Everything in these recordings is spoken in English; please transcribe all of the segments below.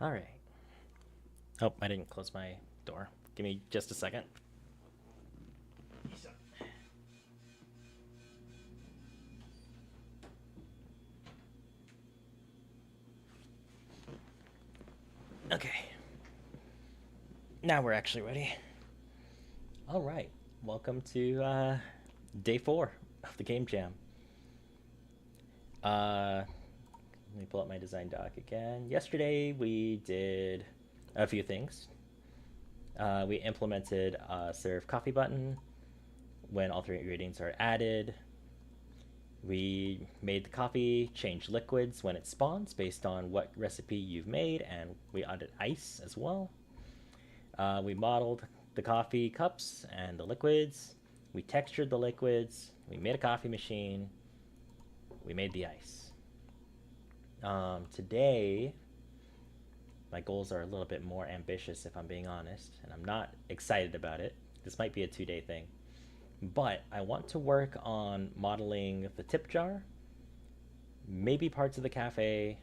All right. Oh, I didn't close my door. Give me just a second. Okay. Now we're actually ready. All right. Welcome to day 4 of the game jam. Let me pull up my design doc again. Yesterday we did a few things. We implemented a serve coffee button when all 3 ingredients are added. We made the coffee change liquids when it spawns based on what recipe you've made, and we added ice as well. We modeled the coffee cups and the liquids. We textured the liquids. We made a coffee machine. We made the ice. Today, my goals are a little bit more ambitious, if I'm being honest, and I'm not excited about it. This might be a 2-day thing. But I want to work on modeling the tip jar, maybe parts of the cafe.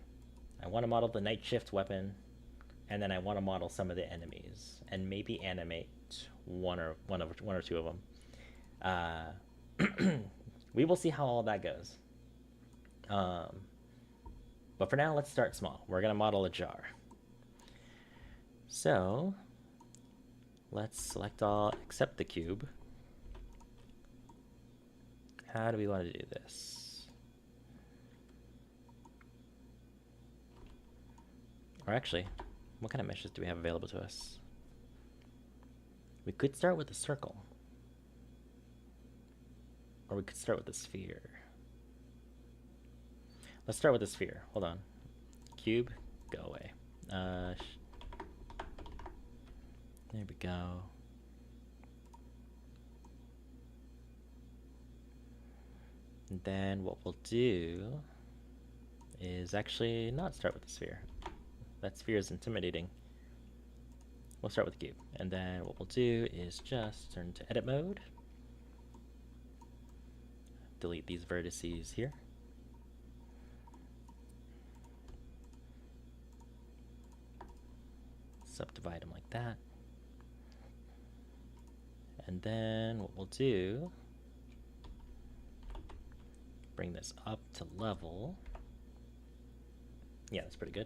I want to model the night shift weapon, and then I want to model some of the enemies and maybe animate one or two of them. We will see how all that goes. But for now, let's start small. We're gonna model a jar. So let's select all except the cube. How do we want to do this? Or actually, what kind of meshes do we have available to us? We could start with a circle. Or we could start with a sphere. Let's start with a sphere. Hold on. Cube, go away. There we go. And then what we'll do is actually not start with the sphere. That sphere is intimidating. We'll start with the cube. And then what we'll do is just turn to edit mode. Delete these vertices here. Subdivide them like that. And then what we'll do, bring this up to level. Yeah, that's pretty good.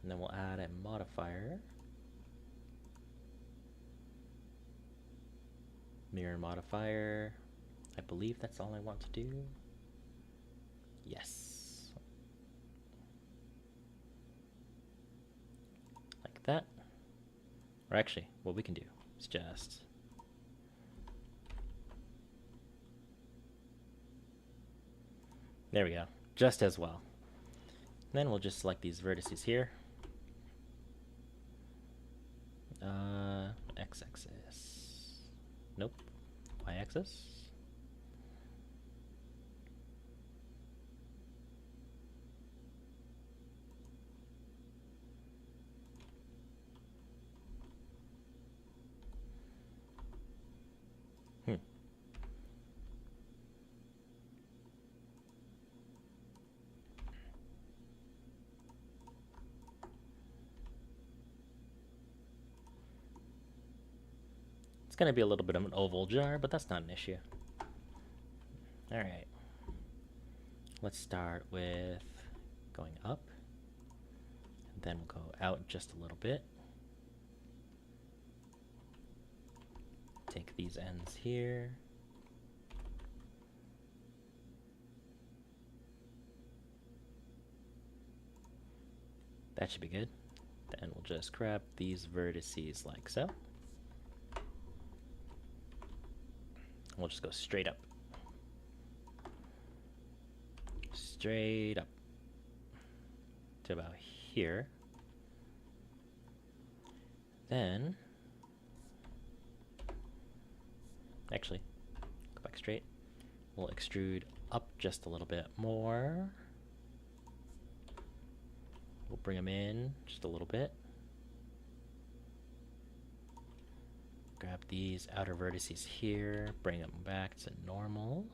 And then we'll add a modifier. Mirror modifier. I believe that's all I want to do. Yes. Like that. Or actually, what we can do is just there we go. Just as well. Then we'll just select these vertices here. X-axis. Nope. Y-axis. It's going to be a little bit of an oval jar, but that's not an issue. All right. Let's start with going up. And then we'll go out just a little bit. Take these ends here. That should be good. Then we'll just grab these vertices like so. We'll just go straight up. Straight up to about here. Then, actually, go back straight. We'll extrude up just a little bit more. We'll bring them in just a little bit. Grab these outer vertices here, bring them back to normal.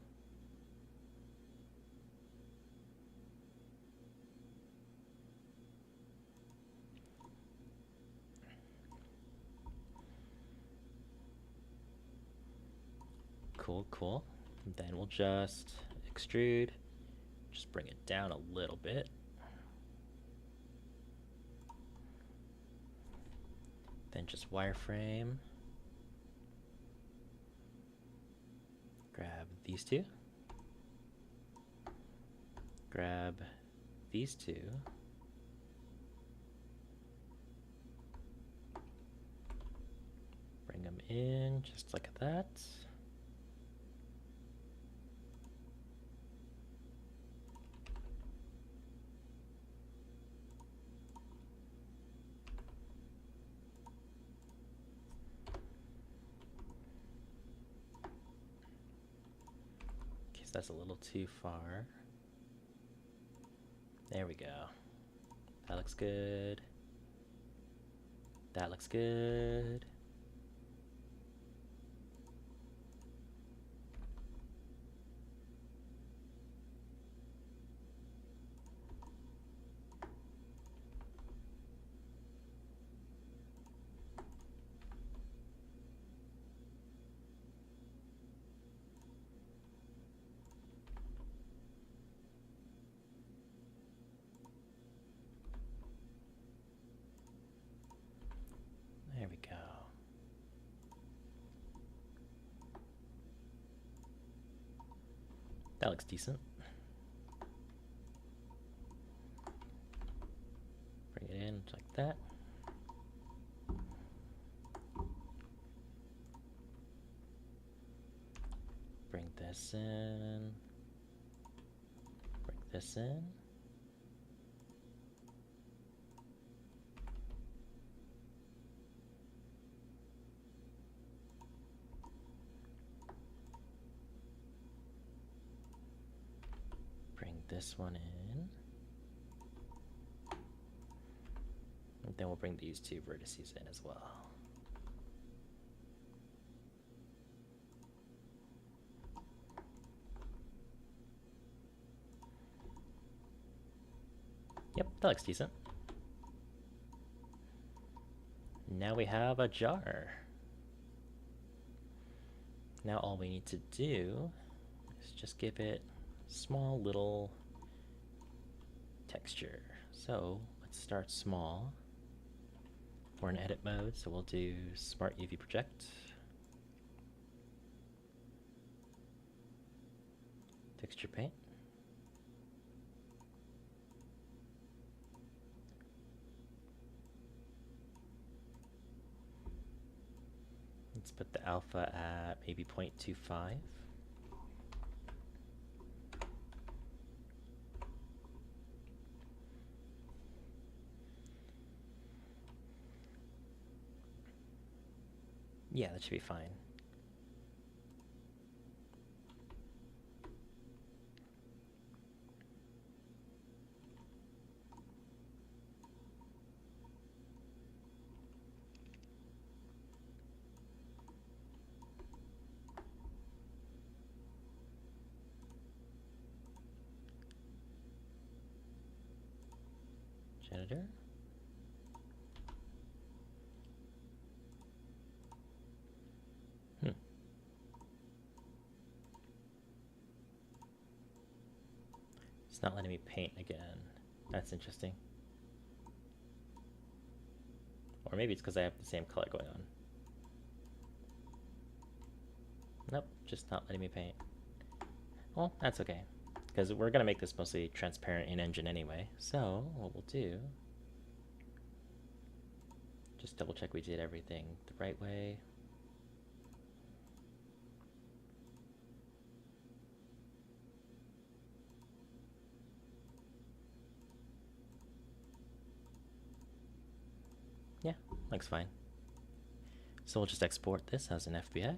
Cool, cool. And then we'll just extrude, just bring it down a little bit. Then just wireframe. Grab these two. Grab these two. Bring them in just like that. That's a little too far. There we go. That looks good. That looks good. There we go. That looks decent. Bring it in like that. Bring this in. Bring this in. This one in. And then we'll bring these two vertices in as well. Yep, that looks decent. Now we have a jar. Now all we need to do is just give it small little texture. So let's start small. We're in edit mode, so we'll do Smart UV Project. Texture paint. Let's put the alpha at maybe 0.25. Yeah, that should be fine. Janitor. It's not letting me paint again. That's interesting. Or maybe it's because I have the same color going on. Nope, just not letting me paint. Well, that's okay, because we're going to make this mostly transparent in Engine anyway. So what we'll do, just double check we did everything the right way. Yeah, looks fine. So we'll just export this as an FBX.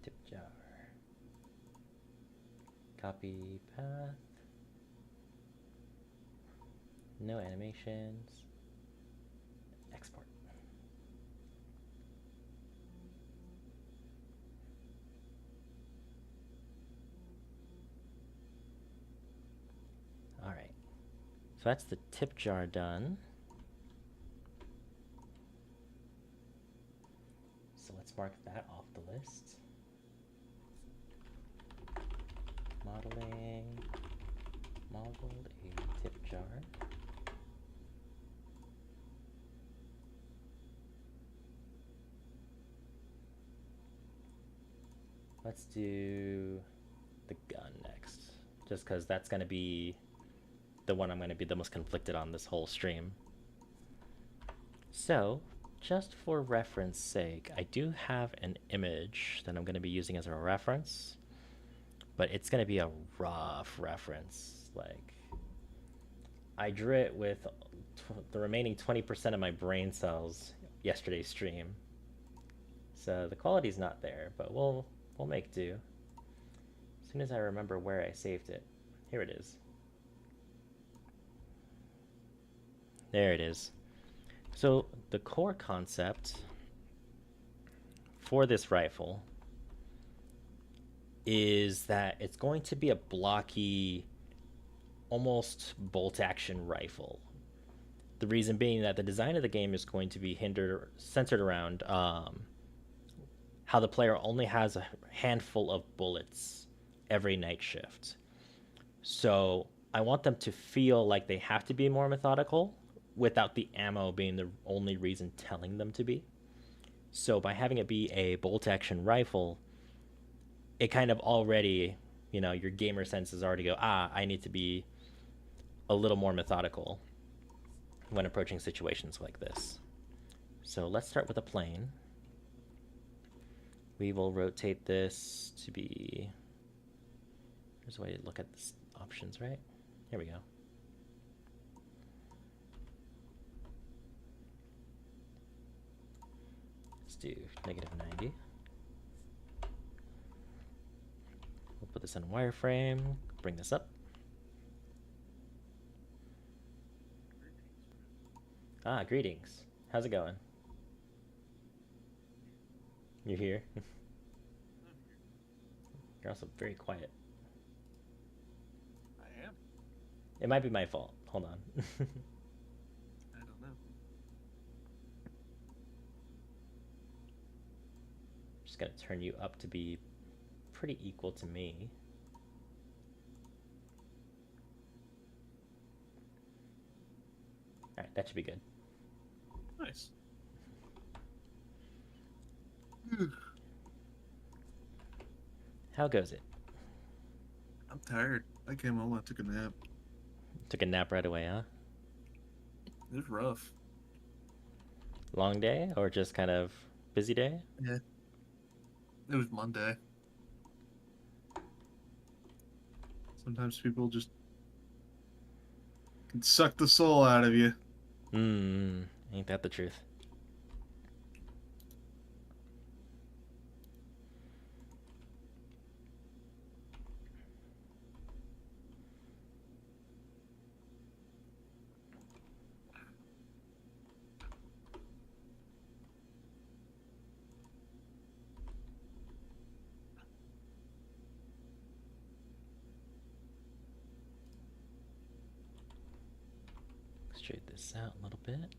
Tip jar. Copy path. No animations. Export. So that's the tip jar done. So let's mark that off the list. Modeling, modeled a tip jar. Let's do the gun next, just because that's going to be the one I'm going to be the most conflicted on this whole stream. So, just for reference sake, I do have an image that I'm going to be using as a reference, but it's going to be a rough reference. Like, I drew it with the remaining 20% of my brain cells yesterday's stream. So the quality's not there, but we'll make do. As soon as I remember where I saved it. Here it is. There it is. So the core concept for this rifle is that it's going to be a blocky, almost bolt action rifle. The reason being that the design of the game is going to be centered around how the player only has a handful of bullets every night shift. So I want them to feel like they have to be more methodical without the ammo being the only reason telling them to be. So by having it be a bolt action rifle, it kind of already, you know, your gamer senses already go, I need to be a little more methodical when approaching situations like this. So let's start with a plane. We will rotate this to be, there's a way to look at the options, right? Here we go. Let's do -90. We'll put this in wireframe, bring this up. Greetings. How's it going? You're here? You're also very quiet. I am? It might be my fault. Hold on. I don't know. Just gotta turn you up to be pretty equal to me. Alright, that should be good. Nice. How goes it? I'm tired. I came home, I took a nap. Took a nap right away, huh? It was rough. Long day or just kind of busy day? Yeah. It was Monday. Sometimes people just can suck the soul out of you. Ain't that the truth? Straighten this out a little bit.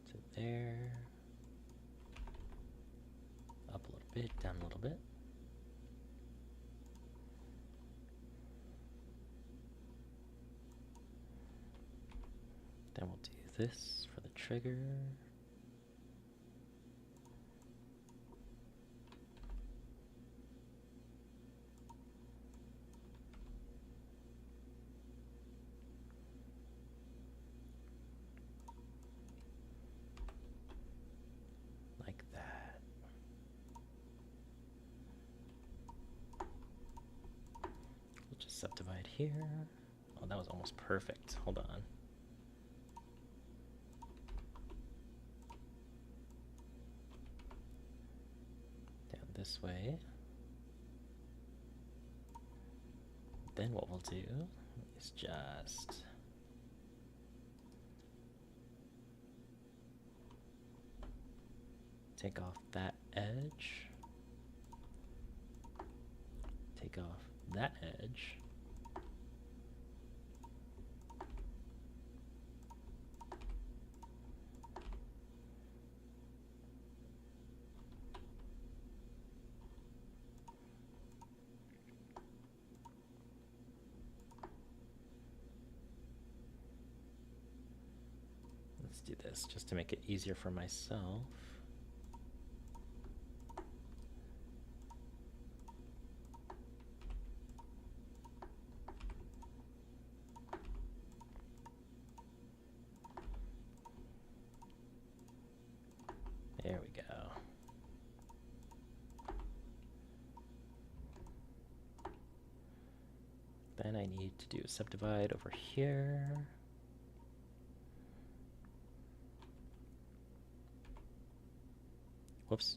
To there. Up a little bit, down a little bit. Then we'll do this for the trigger. Like that. We'll just subdivide here. Oh, that was almost perfect. Hold on. Down this way. Then what we'll do is just Take off that edge. Take off that edge. Let's do this just to make it easier for myself. There we go. Then I need to do a subdivide over here. Whoops.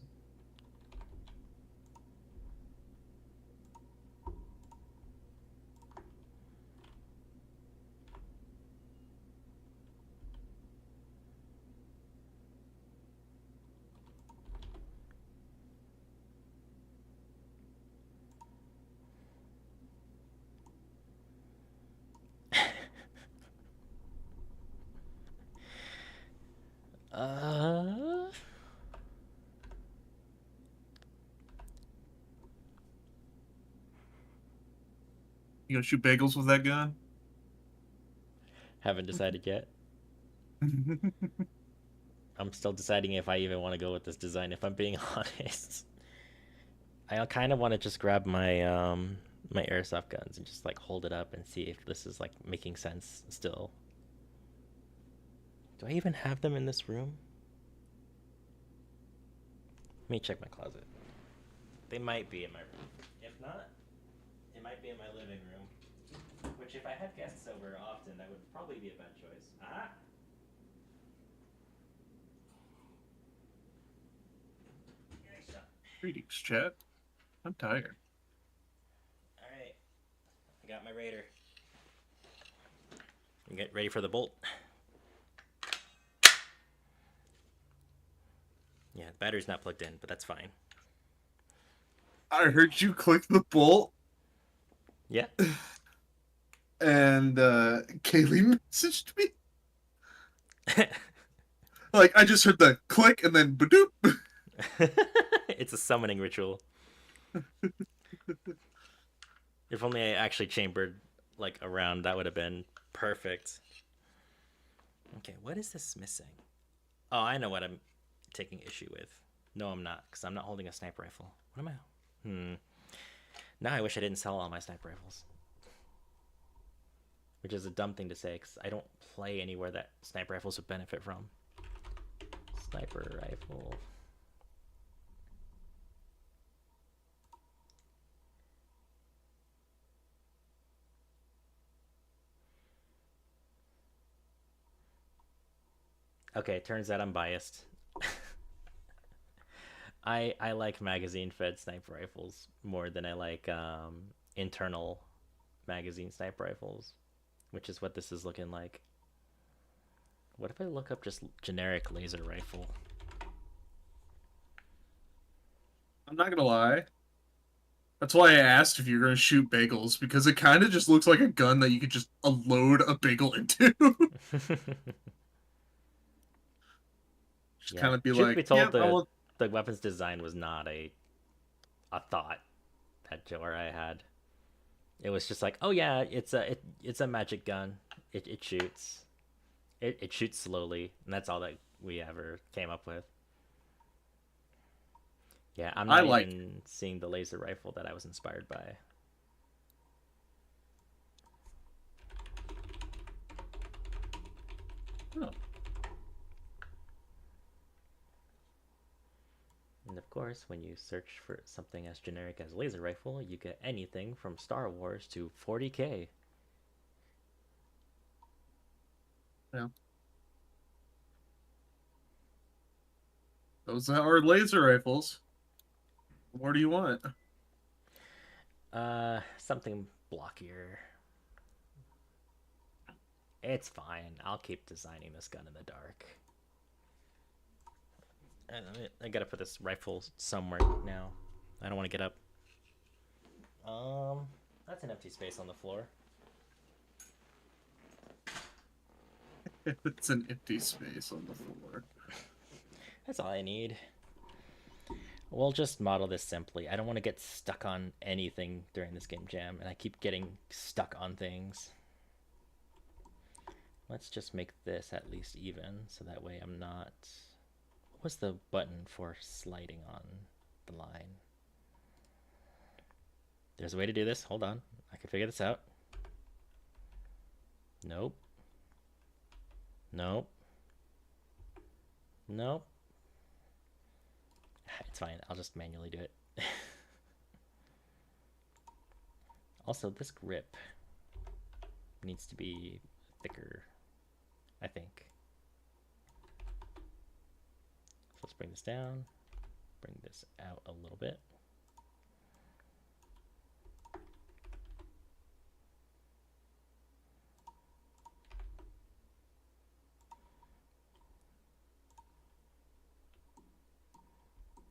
uh You gonna shoot bagels with that gun? Haven't decided yet. I'm still deciding if I even want to go with this design, if I'm being honest. I kind of want to just grab my airsoft guns and just like hold it up and see if this is like making sense still. Do I even have them in this room? Let me check my closet. They might be in my room. If not, it might be in my living room. Which, if I had guests over often, that would probably be a bad choice. Ah! Greetings, chat. I'm tired. Alright. I got my Raider. Get ready for the bolt. Yeah, the battery's not plugged in, but that's fine. I heard you click the bolt. Yeah. And Kaylee messaged me. Like, I just heard the click and then badoop. It's a summoning ritual. If only I actually chambered like around, that would have been perfect. Okay, what is this missing? Oh, I know what I'm taking issue with. No, I'm not, because I'm not holding a sniper rifle. What am I? Now I wish I didn't sell all my sniper rifles. Which is a dumb thing to say, because I don't play anywhere that sniper rifles would benefit from. Sniper rifle. Okay, turns out I'm biased. I like magazine fed sniper rifles more than I like internal magazine sniper rifles, which is what this is looking like. What if I look up just generic laser rifle? I'm not gonna lie. That's why I asked if you're gonna shoot bagels, because it kind of just looks like a gun that you could just load a bagel into. Just Yeah. kind of be Truth be like, told, yep, I want. the weapons design was not a thought that Joe or I had. It was just like, oh yeah, it's a magic gun. It shoots. It shoots slowly, and that's all that we ever came up with. Yeah, I'm I not like. even seeing the laser rifle that I was inspired by. Oh, And of course, when you search for something as generic as laser rifle, you get anything from Star Wars to 40K. yeah. Those are laser rifles. What more do you want? Something blockier. It's fine. I'll keep designing this gun in the dark. I gotta put this rifle somewhere now. I don't want to get up. That's an empty space on the floor. It's an empty space on the floor. That's all I need. We'll just model this simply. I don't want to get stuck on anything during this game jam, and I keep getting stuck on things. Let's just make this at least even, so that way I'm not... What's the button for sliding on the line? There's a way to do this. Hold on. I can figure this out. Nope. Nope. Nope. It's fine. I'll just manually do it. Also, this grip needs to be thicker, I think. So let's bring this down, bring this out a little bit.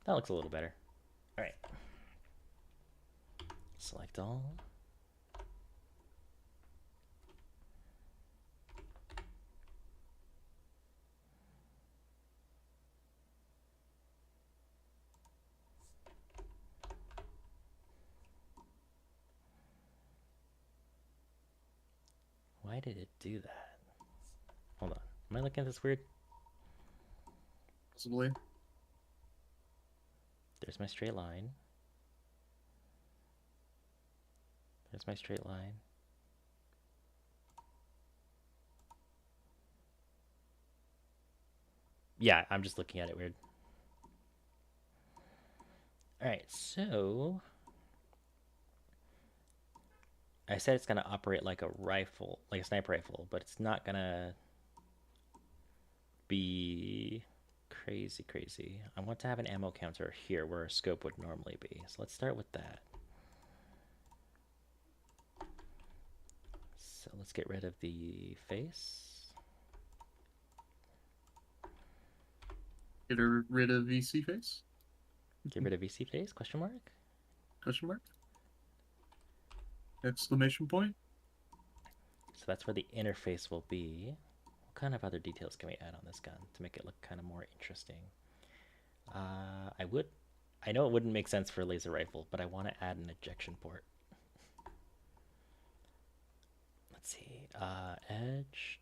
That looks a little better. All right. Select all. Why did it do that? Hold on. Am I looking at this weird? Possibly. There's my straight line. There's my straight line. Yeah, I'm just looking at it weird. All right, so I said it's gonna operate like a rifle, like a sniper rifle, but it's not gonna be crazy. I want to have an ammo counter here where a scope would normally be. So let's start with that. So let's get rid of the face. Get rid of VC face? Get rid of VC face, question mark? Question mark? Exclamation point? So that's where the interface will be. What kind of other details can we add on this gun to make it look kind of more interesting? I know it wouldn't make sense for a laser rifle, but I want to add an ejection port. Let's see, edge.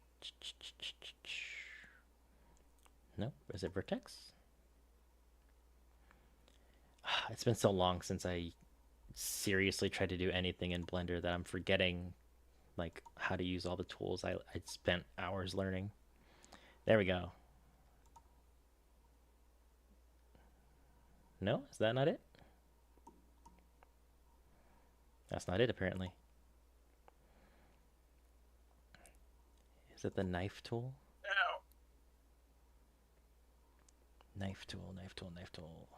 Nope, is it vertex? It's been so long since I seriously tried to do anything in Blender that I'm forgetting like how to use all the tools I spent hours learning. There we go. No, is that not it? That's not it apparently. Is it the knife tool? Ow. Knife tool, knife tool, knife tool.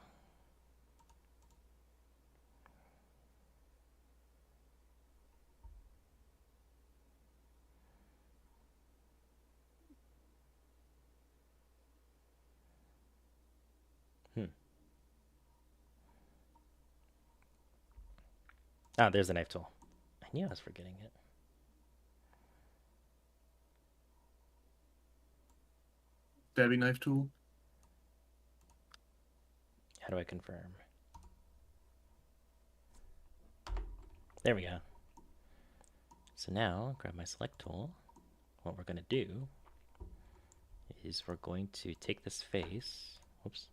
Ah, there's the knife tool. I knew I was forgetting it. Stabby knife tool. How do I confirm? There we go. So now, grab my select tool. What we're going to do is we're going to take this face. Whoops.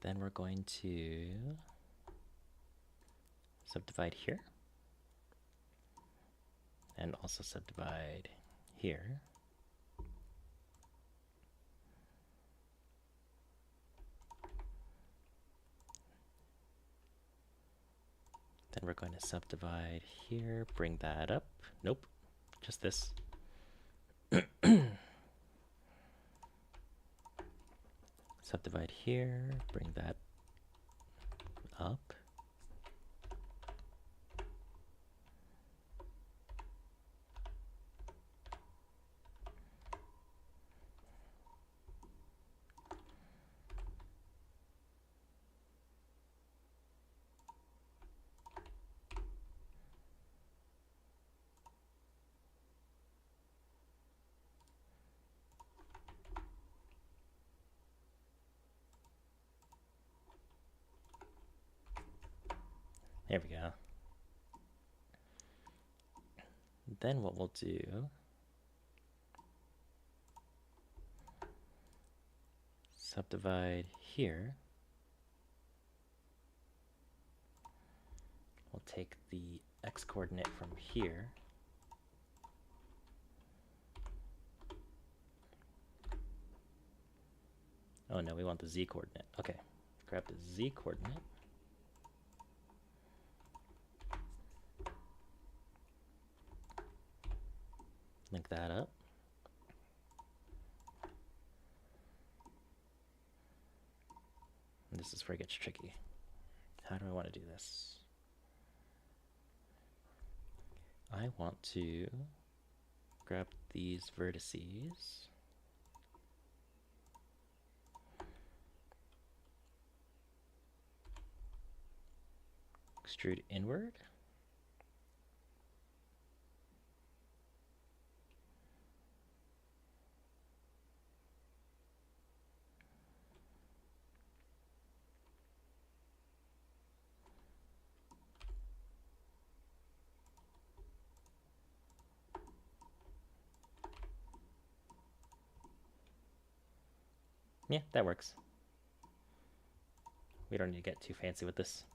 Then we're going to subdivide here. And also subdivide here. Then we're going to subdivide here, bring that up. Nope, just this. Subdivide here, bring that up. There we go. Then what we'll do, subdivide here. We'll take the x coordinate from here. Oh no, we want the z coordinate. Okay, grab the z coordinate. Link that up. And this is where it gets tricky. How do I want to do this? I want to grab these vertices. Extrude inward. Yeah, that works. We don't need to get too fancy with this.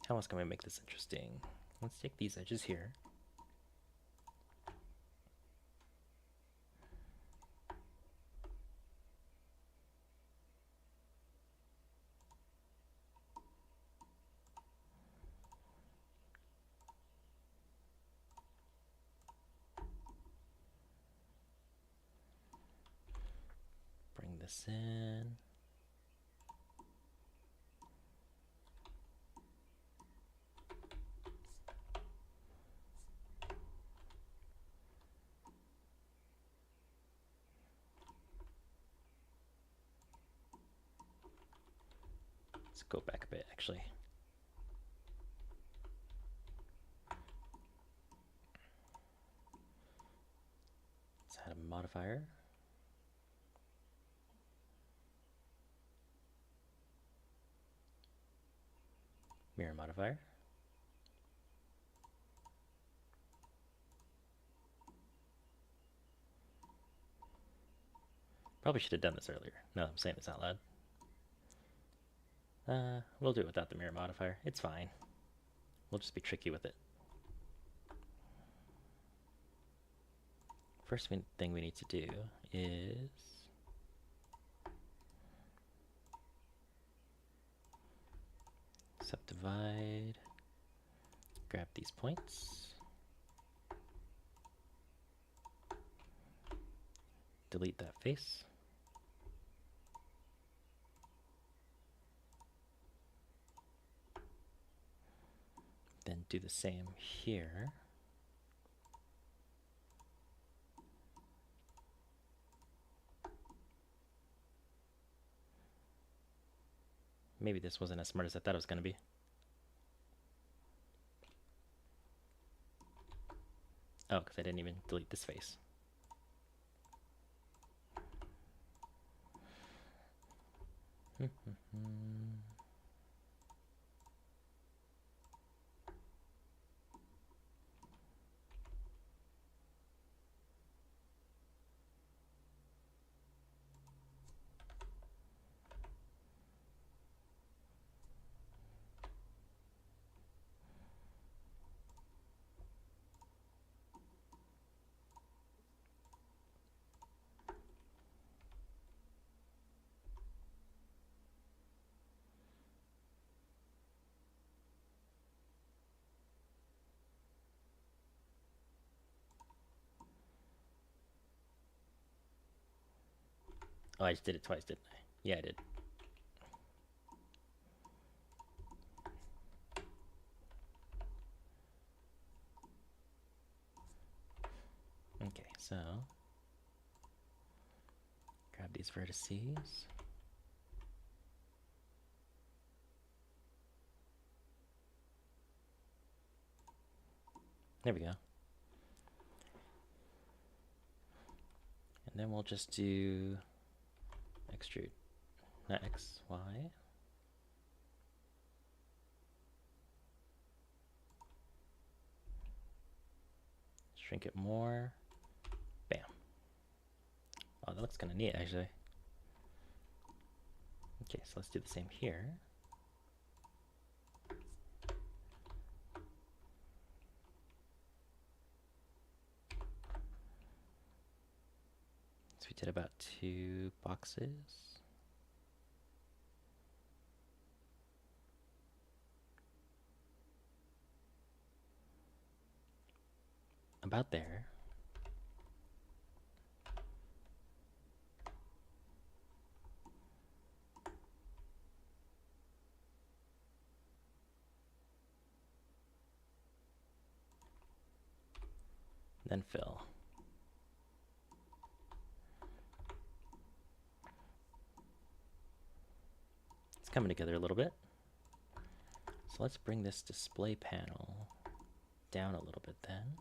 How else can we make this interesting? Let's take these edges here. Bring this in. Let's go back a bit, actually. Let's add a modifier. Mirror modifier. Probably should have done this earlier. No, I'm saying this out loud. We'll do it without the mirror modifier. It's fine. We'll just be tricky with it. First thing we need to do is subdivide, grab these points, delete that face. Then do the same here. Maybe this wasn't as smart as I thought it was going to be. Oh, because I didn't even delete this face. Oh, I just did it twice, didn't I? Yeah, I did. Okay, so grab these vertices. There we go. And then we'll just do extrude, not X, Y. Shrink it more. Bam. Oh, that looks kind of neat, actually. Okay, so let's do the same here. So we did about 2 boxes. About there. Then fill. It's coming together a little bit. So let's bring this display panel down a little bit then.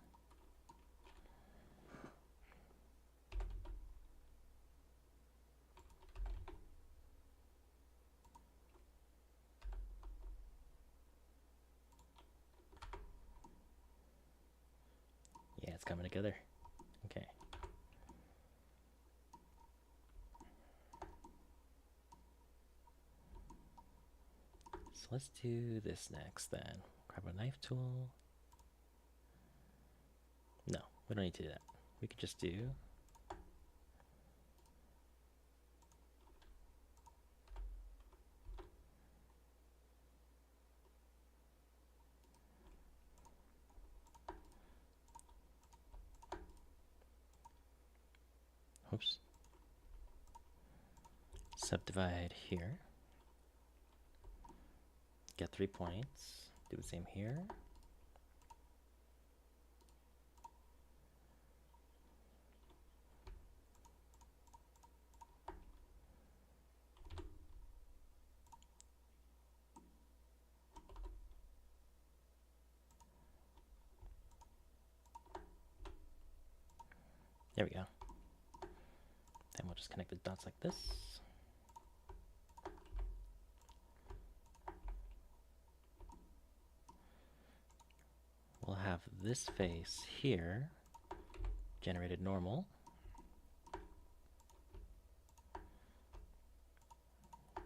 Yeah, it's coming together. Okay. So let's do this next then. Grab a knife tool. No, we don't need to do that. We could just do oops. Subdivide here. Get 3 points. Do the same here. There we go. Then we'll just connect the dots like this. We'll have this face here generated normal.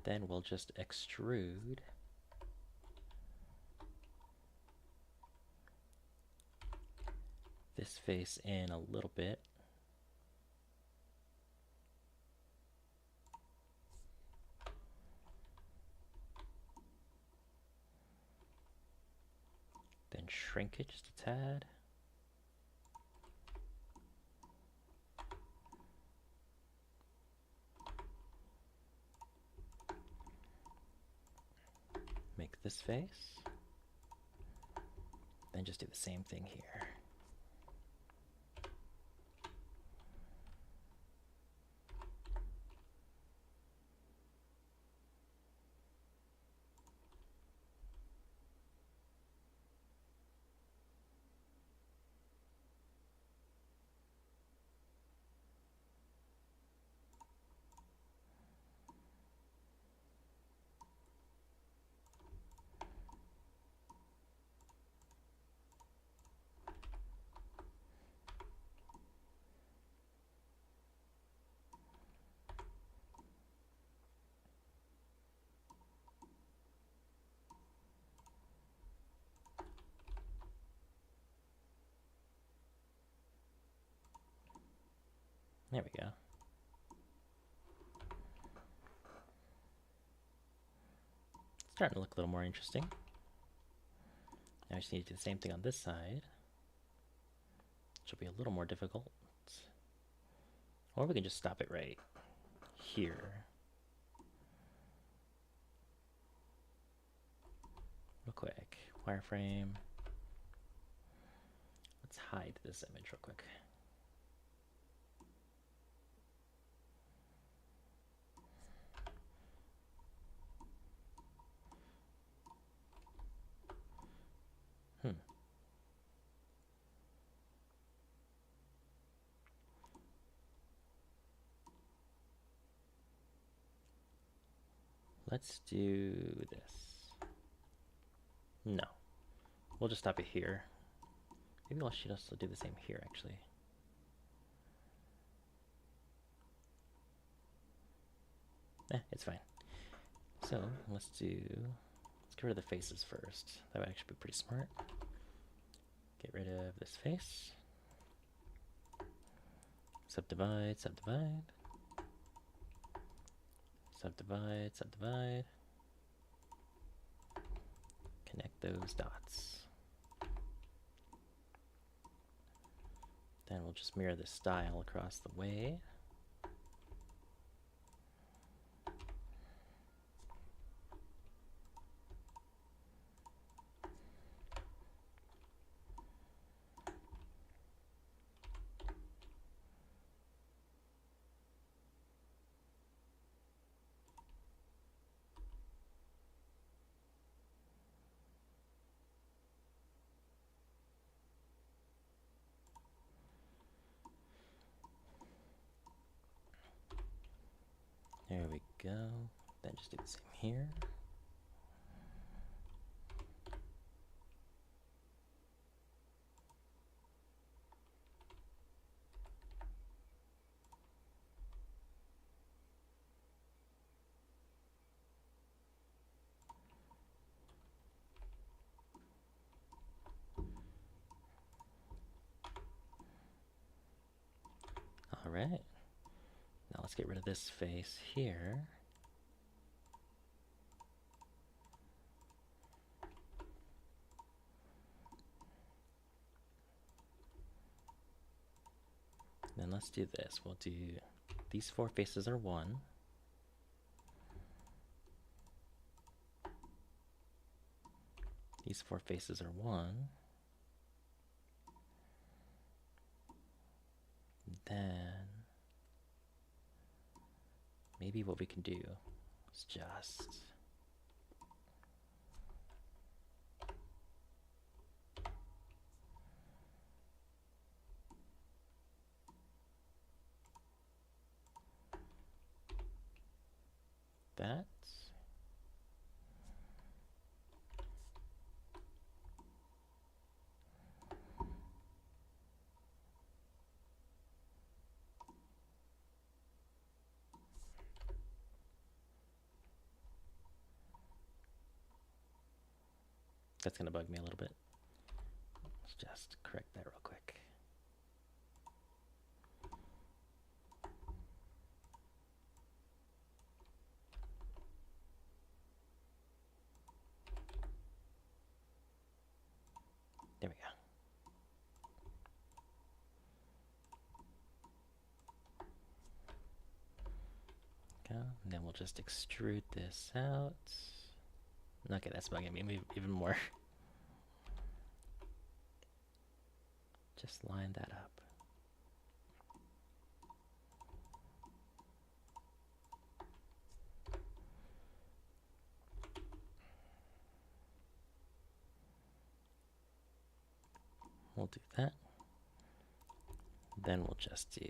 Then we'll just extrude this face in a little bit. Then shrink it just a tad. Make this face. Then just do the same thing here. There we go. It's starting to look a little more interesting. Now I just need to do the same thing on this side, which will be a little more difficult. Or we can just stop it right here. Real quick. Wireframe. Let's hide this image real quick. let's do this. No, we'll just stop it here. Maybe I should also do the same here, actually. It's fine. So let's get rid of the faces first. That would actually be pretty smart. Get rid of this face. Subdivide, subdivide. Subdivide, subdivide. Connect those dots. Then we'll just mirror the style across the way. There we go. Then just do the same here. All right. Now let's get rid of this face here. Then let's do this. We'll do these 4 faces are 1. These 4 faces are 1. Then maybe what we can do is just that. That's going to bug me a little bit. Let's just correct that real quick. There we go. And then we'll just extrude this out. Okay, that's bugging me even more. Just line that up. We'll do that. Then we'll just do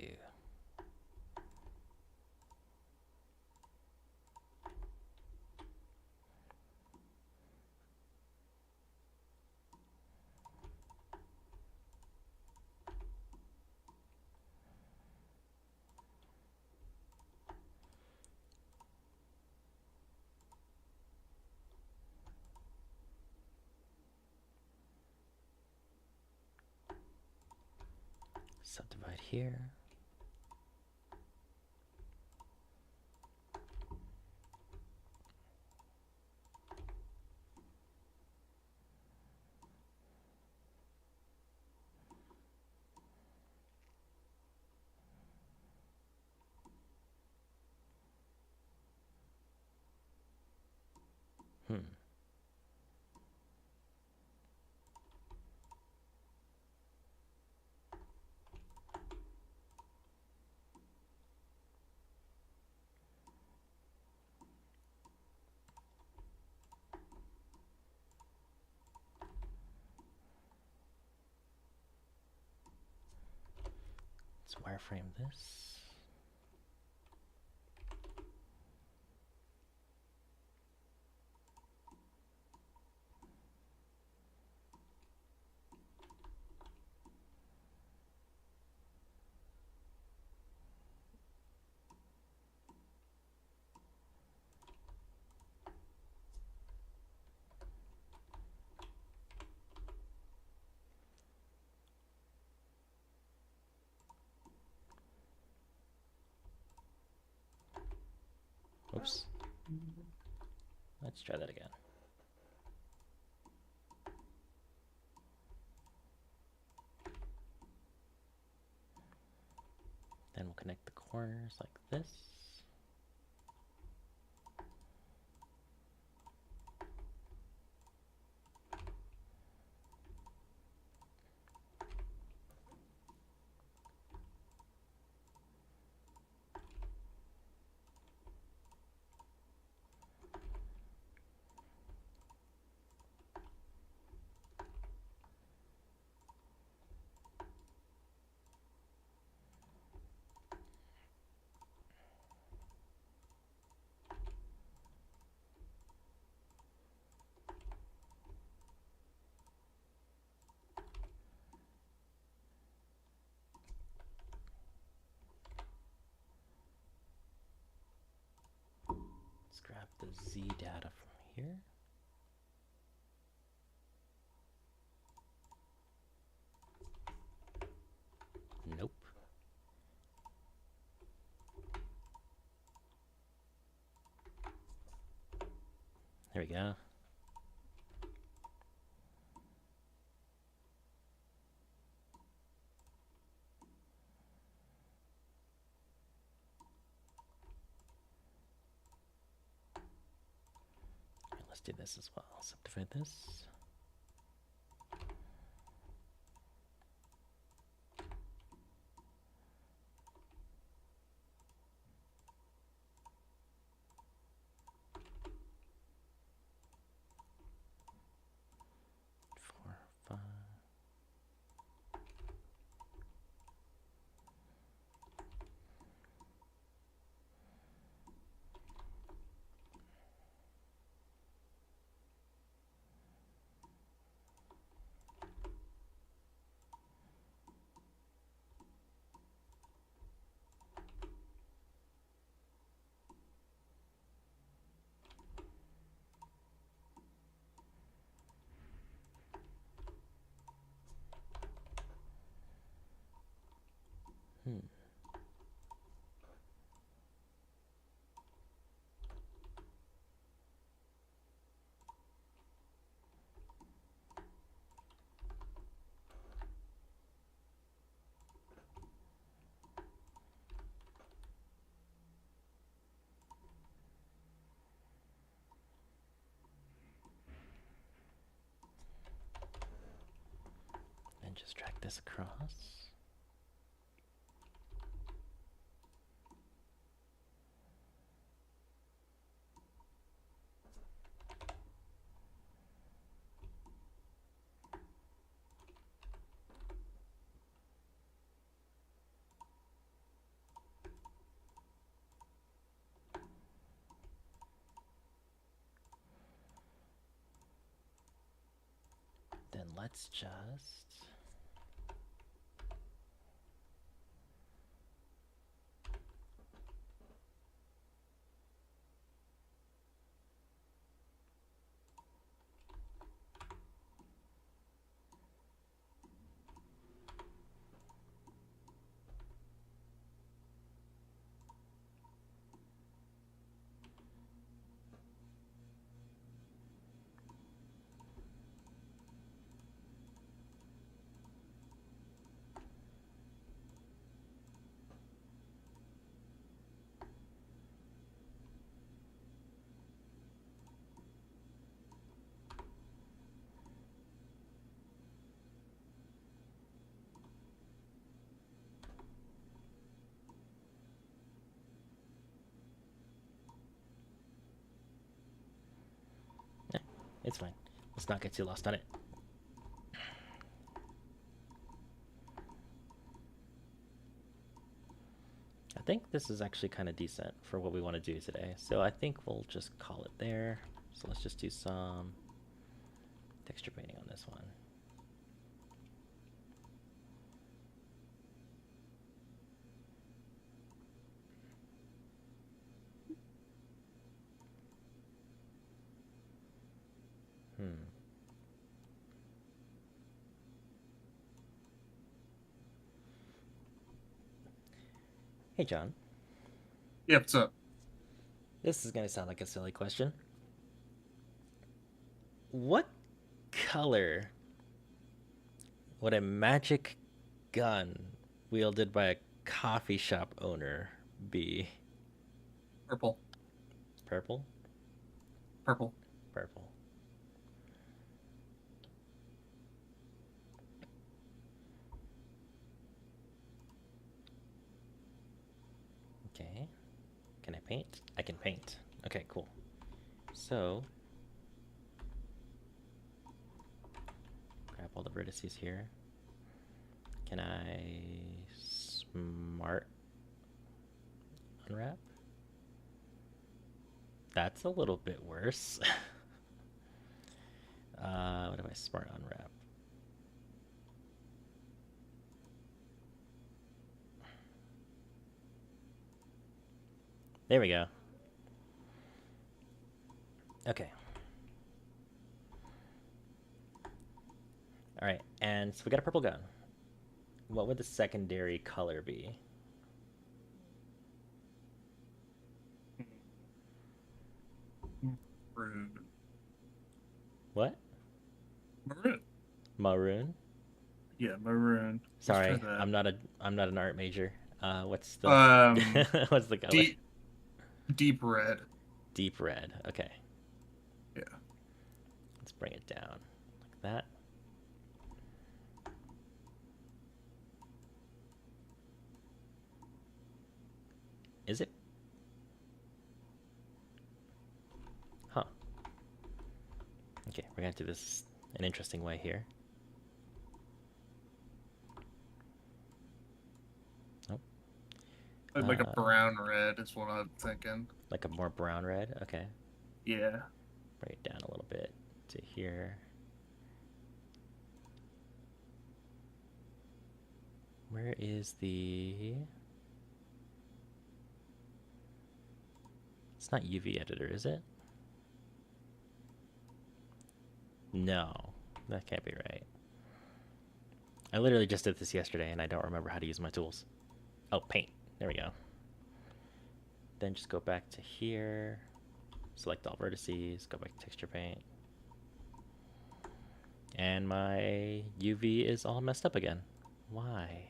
subdivide here. Let's wireframe this. Let's try that again. Then we'll connect the corners like this. Let's grab the Z data from here. Nope. There we go. Let's do this as well. Subdivide this. Four, five. And just drag this across. Then let's just it's fine. Let's not get too lost on it. I think this is actually kind of decent for what we want to do today. So I think we'll just call it there. So let's just do some texture painting on this one. Hey, John. Yeah, what's up? This is going to sound like a silly question. What color would a magic gun wielded by a coffee shop owner be? Purple. Purple? Purple. Purple. Okay. Can I paint? I can paint. Okay, cool. So, grab all the vertices here. Can I smart unwrap? That's a little bit worse. What do I smart unwrap? There we go. Okay. All right, and so we got a purple gun. What would the secondary color be? Maroon. What? Maroon. Maroon? Yeah, maroon. Sorry, I'm not an art major. What's the what's the color? Deep red. Deep red. Okay. Yeah. Let's bring it down like that. Is it? Huh. Okay, we're gonna do this an interesting way here. Nope. Like a brown red is what I'm thinking. Like a more brown red? Okay. Yeah. Bring it down a little bit to here. Where is the... It's not UV editor, is it? No, that can't be right. I literally just did this yesterday and I don't remember how to use my tools. Oh, paint. There we go. Then just go back to here. Select all vertices. Go back to texture paint. And my UV is all messed up again. Why?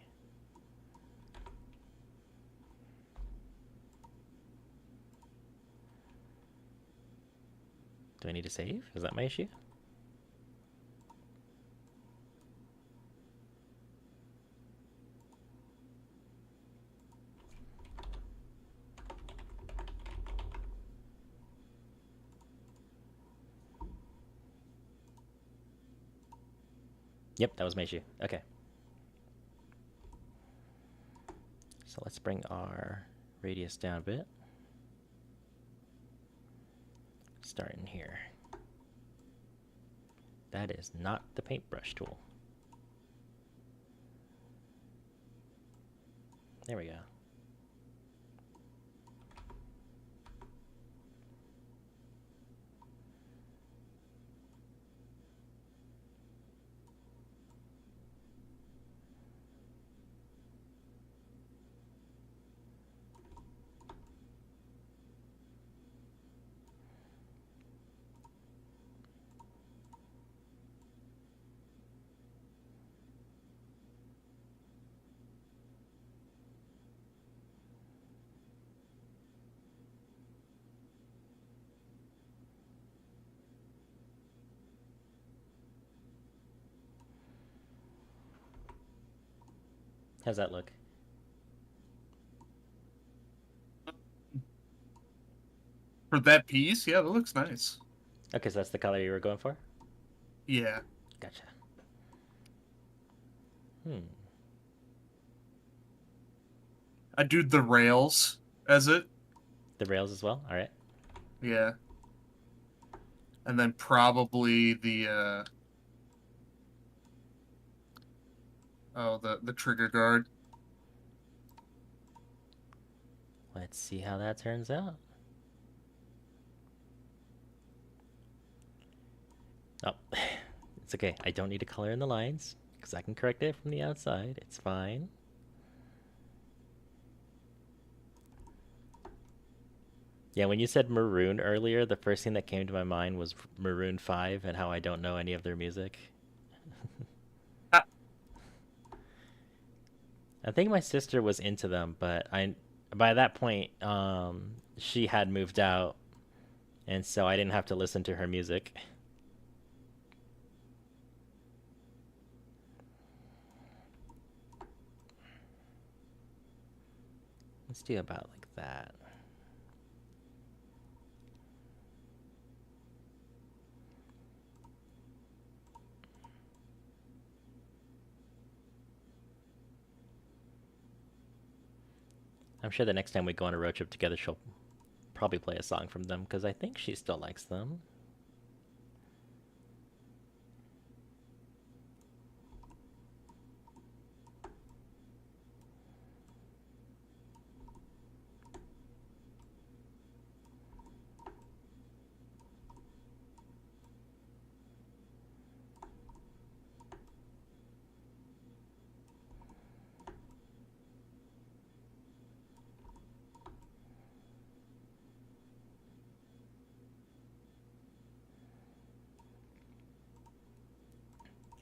Do I need to save? Is that my issue? Yep, that was my issue. Okay. So let's bring our radius down a bit. Starting here. That is not the paintbrush tool. There we go. How's that look? For that piece, yeah, that looks nice. Okay, so that's the color you were going for? Yeah. Gotcha. I do the rails as it. The rails as well? Alright. Yeah. And then probably the the trigger guard. Let's see how that turns out. Oh, it's okay. I don't need to color in the lines because I can correct it from the outside. It's fine. Yeah, when you said Maroon earlier, the first thing that came to my mind was Maroon 5 and how I don't know any of their music. Ah, I think my sister was into them, but I by that point she had moved out and so I didn't have to listen to her music. Let's do about like that. I'm sure the next time we go on a road trip together, she'll probably play a song from them because I think she still likes them.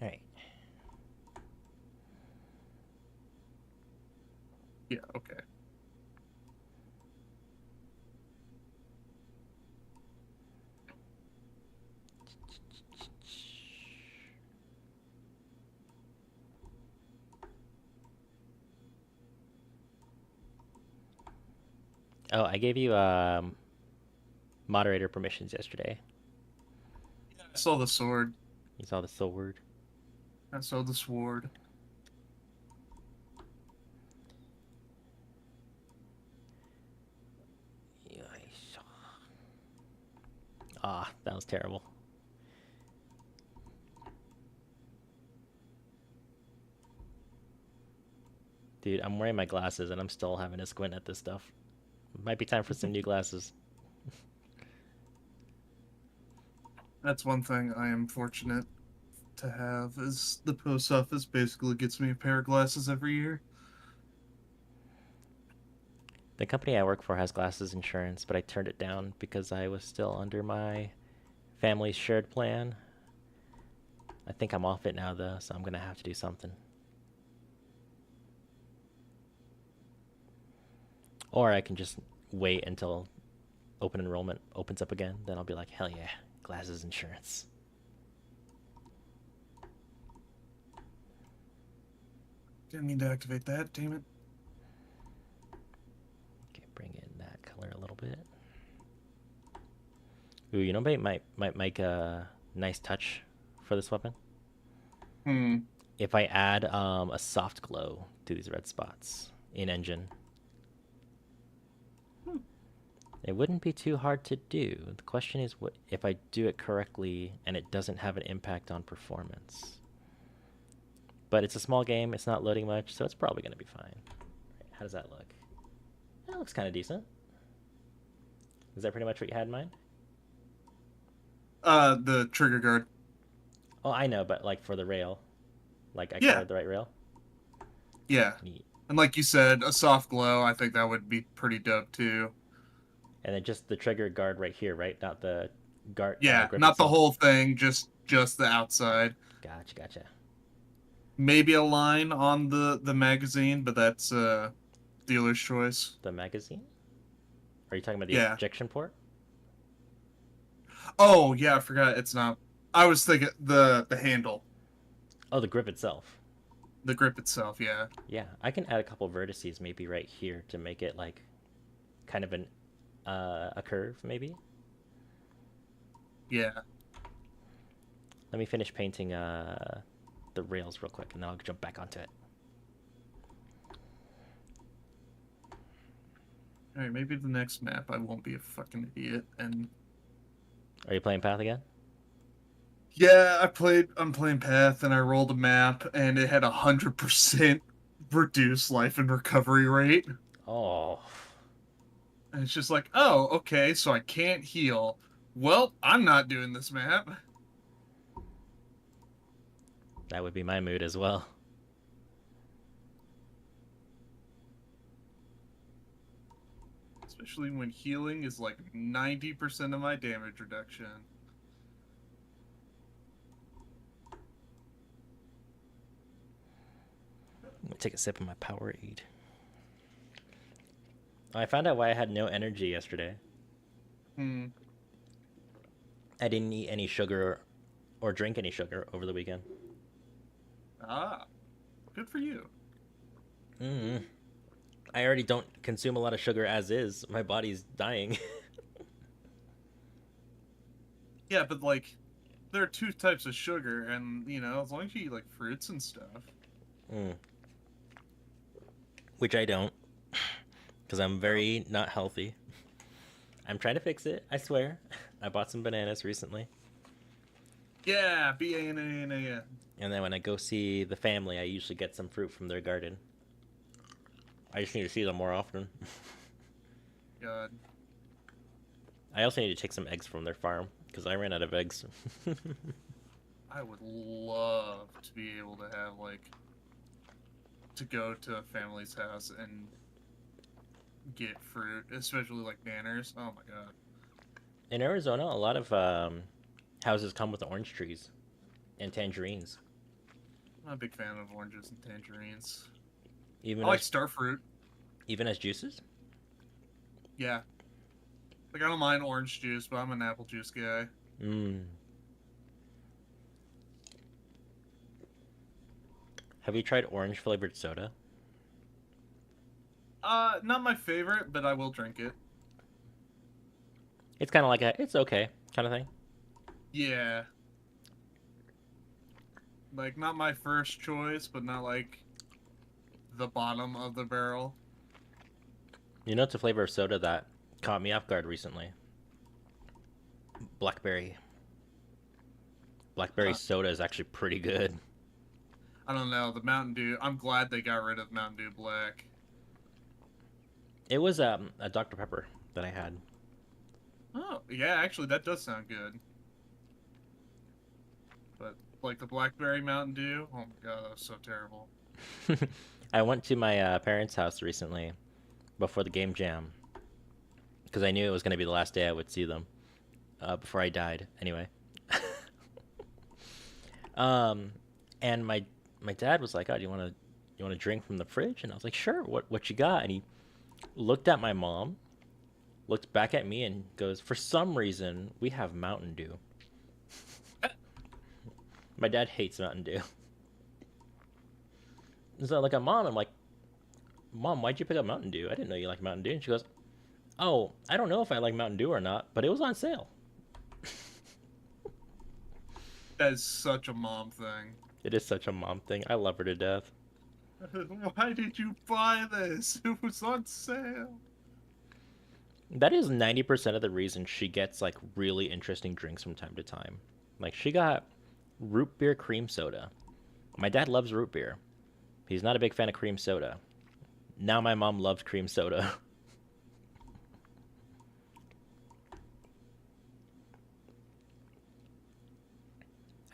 All right. yeah, okay. Oh, I gave you moderator permissions yesterday. Yeah, I saw the sword. You saw the sword. I saw the sword. Ah, that was terrible. Dude, I'm wearing my glasses and I'm still having to squint at this stuff. Might be time for some new glasses. That's one thing I am fortunate to have is the post office basically gets me a pair of glasses every year. The company I work for has glasses insurance, but I turned it down because I was still under my family's shared plan. I think I'm off it now though, so I'm gonna have to do something. Or I can just wait until open enrollment opens up again. Then I'll be like, hell yeah, glasses insurance. Didn't mean to activate that, damn it. Okay, bring in that color a little bit. Ooh, you know, might make a nice touch for this weapon. Hmm. If I add a soft glow to these red spots in engine, Hmm. it wouldn't be too hard to do. The question is, what if I do it correctly and it doesn't have an impact on performance? But it's a small game. It's not loading much, so it's probably going to be fine. Right, how does that look? That looks kind of decent. Is that pretty much what you had in mind? The trigger guard. Oh, I know, but like for the rail, like I Yeah, colored the right rail. yeah. Neat. And like you said, a soft glow, I think that would be pretty dope too. And then just the trigger guard right here, right? Not the guard Yeah, grip not the itself. whole thing, just the outside. Gotcha, gotcha. Maybe a line on the magazine, but that's dealer's choice. The magazine? Are you talking about the Yeah. ejection port? Oh, yeah, I forgot it's not. I was thinking the handle, Oh, the grip itself. the grip itself, yeah. Yeah, I can add a couple vertices maybe right here to make it like kind of an a curve maybe. Yeah. Let me finish painting the rails real quick and then I'll jump back onto it. All right, maybe the next map I won't be a fucking idiot and Are you playing Path again? yeah, I'm playing Path and I rolled a map and it had 100% reduced life and recovery rate. Oh, And it's just like, oh, okay, so I can't heal. Well, I'm not doing this map. that would be my mood as well. especially when healing is like 90% of my damage reduction. I'm gonna take a sip of my Powerade. I found out why I had no energy yesterday. Hmm. I didn't eat any sugar or drink any sugar over the weekend. Ah, good for you. Mm. I already don't consume a lot of sugar as is. My body's dying. Yeah, but like, there are two types of sugar, and as long as you eat like fruits and stuff. Mm. Which I don't, because I'm Oh. very not healthy. I'm trying to fix it, I swear. I bought some bananas recently. Yeah, BANANA. And then when I go see the family, I usually get some fruit from their garden. I just need to see them more often. God, I also need to take some eggs from their farm because I ran out of eggs. I would love to be able to have like to go to a family's house and get fruit, especially like banners. Oh my god. In Arizona, a lot of houses come with orange trees and tangerines, I'm a big fan of oranges and tangerines. I even like as star fruit. juices. Yeah. Like I don't mind orange juice, but I'm an apple juice guy. Mm. Have you tried orange flavored soda? Not my favorite, but I will drink it. It's kind of like it's okay kind of thing. Yeah. Like not my first choice, but not like the bottom of the barrel. You know, it's a flavor of soda that caught me off guard recently. Blackberry. Blackberry Huh. soda is actually pretty good. I don't know, the Mountain Dew. I'm glad they got rid of Mountain Dew Black. It was a Dr Pepper that I had. Oh, yeah, actually that does sound good. But like the Blackberry Mountain Dew, oh my god, that was so terrible. I went to my parents' house recently before the game jam because I knew it was going to be the last day I would see them before I died. Anyway, um, and my dad was like, "Oh, do you want to drink from the fridge?" And I was like, "Sure. What you got?" And he looked at my mom, looked back at me, and goes, "For some reason, we have Mountain Dew." My dad hates Mountain Dew. So I look at mom. I'm like, "Mom, why'd you pick up Mountain Dew? I didn't know you liked Mountain Dew." And she goes, "Oh, I don't know if I like Mountain Dew or not, but it was on sale." That is such a mom thing. It is such a mom thing. I love her to death. Why did you buy this? It was on sale. That is 90% of the reason she gets like really interesting drinks from time to time. Like she got root beer cream soda. My dad loves root beer. He's not a big fan of cream soda. Now my mom loves cream soda.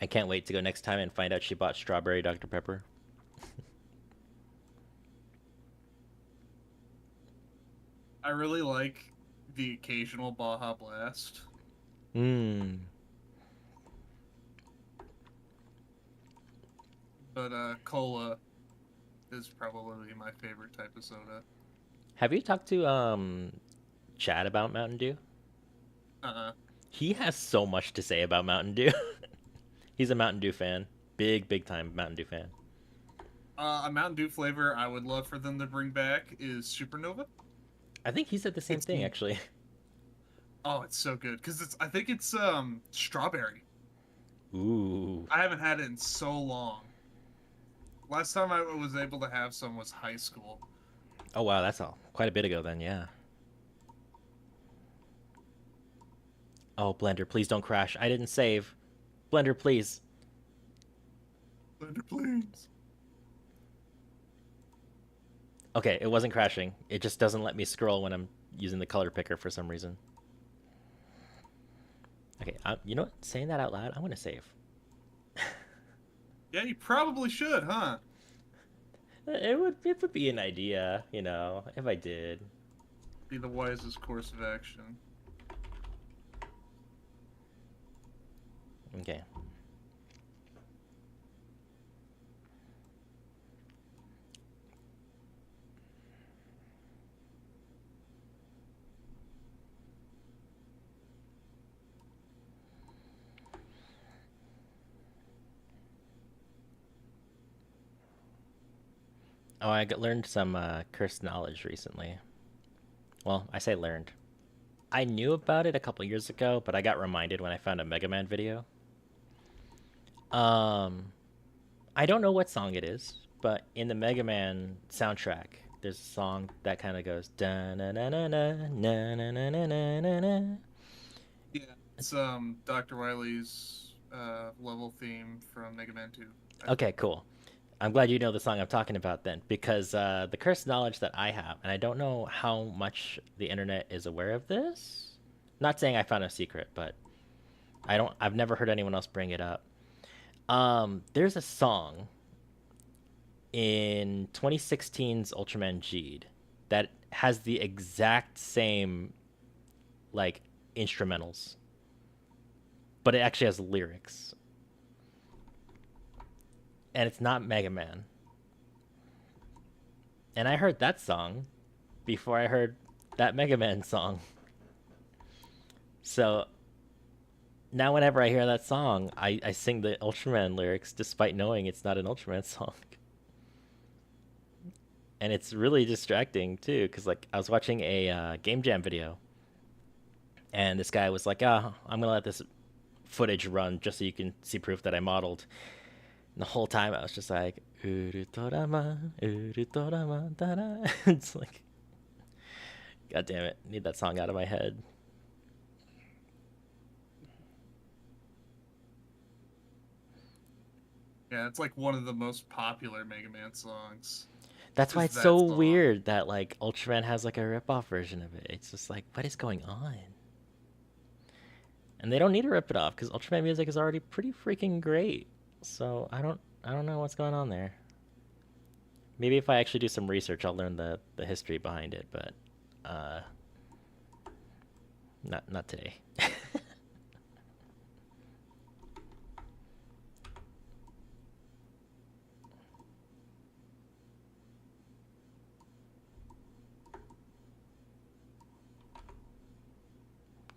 I can't wait to go next time and find out she bought strawberry Dr. Pepper. I really like the occasional Baja Blast. Mmm. But cola is probably my favorite type of soda. Have you talked to Chad about Mountain Dew? Uh-uh. He has so much to say about Mountain Dew. He's a Mountain Dew fan. Big time Mountain Dew fan. A Mountain Dew flavor I would love for them to bring back is Supernova. I think he said the same It's thing actually. oh, it's so good because I think it's strawberry. Ooh. I haven't had it in so long. Last time I was able to have some was high school. Oh wow, that's all quite a bit ago then, yeah. Oh, Blender, please don't crash. I didn't save. Blender, please. Blender, please. Okay, it wasn't crashing. It just doesn't let me scroll when I'm using the color picker for some reason. Okay, you know what? Saying that out loud, I'm gonna save. Yeah, you probably should, huh? It would be an idea, you know, if I did. be the wisest course of action. Okay. Oh, learned some cursed knowledge recently. Well, I say learned. I knew about it a couple years ago, but I got reminded when I found a Mega Man video. Um, I don't know what song it is, but in the Mega Man soundtrack, there's a song that kind of goes da na na na na na na na na na na. Yeah, it's Dr. Wily's level theme from Mega Man 2. Okay, cool. I'm glad you know the song I'm talking about then, because the cursed knowledge that I have, and I don't know how much the internet is aware of this. Not saying I found a secret, but I've never heard anyone else bring it up. There's a song in 2016's Ultraman G'd that has the exact same like instrumentals, but it actually has lyrics, and it's not Mega Man. And I heard that song before I heard that Mega Man song. So now whenever I hear that song, I sing the Ultraman lyrics despite knowing it's not an Ultraman song. And it's really distracting too, because like I was watching a Game Jam video, and this guy was like, "Ah, oh, I'm gonna let this footage run just so you can see proof that I modeled." And the whole time I was just like, "Urutorama, urutorama, da-da." It's like, God damn it, need that song out of my head. Yeah, it's like one of the most popular Mega Man songs. That's why Is it's that so song? weird that like Ultraman has like a rip-off version of it. It's just like, what is going on? And they don't need to rip it off because Ultraman music is already pretty freaking great. So I don't know what's going on there. Maybe if I actually do some research, I'll learn the history behind it. But uh, not today.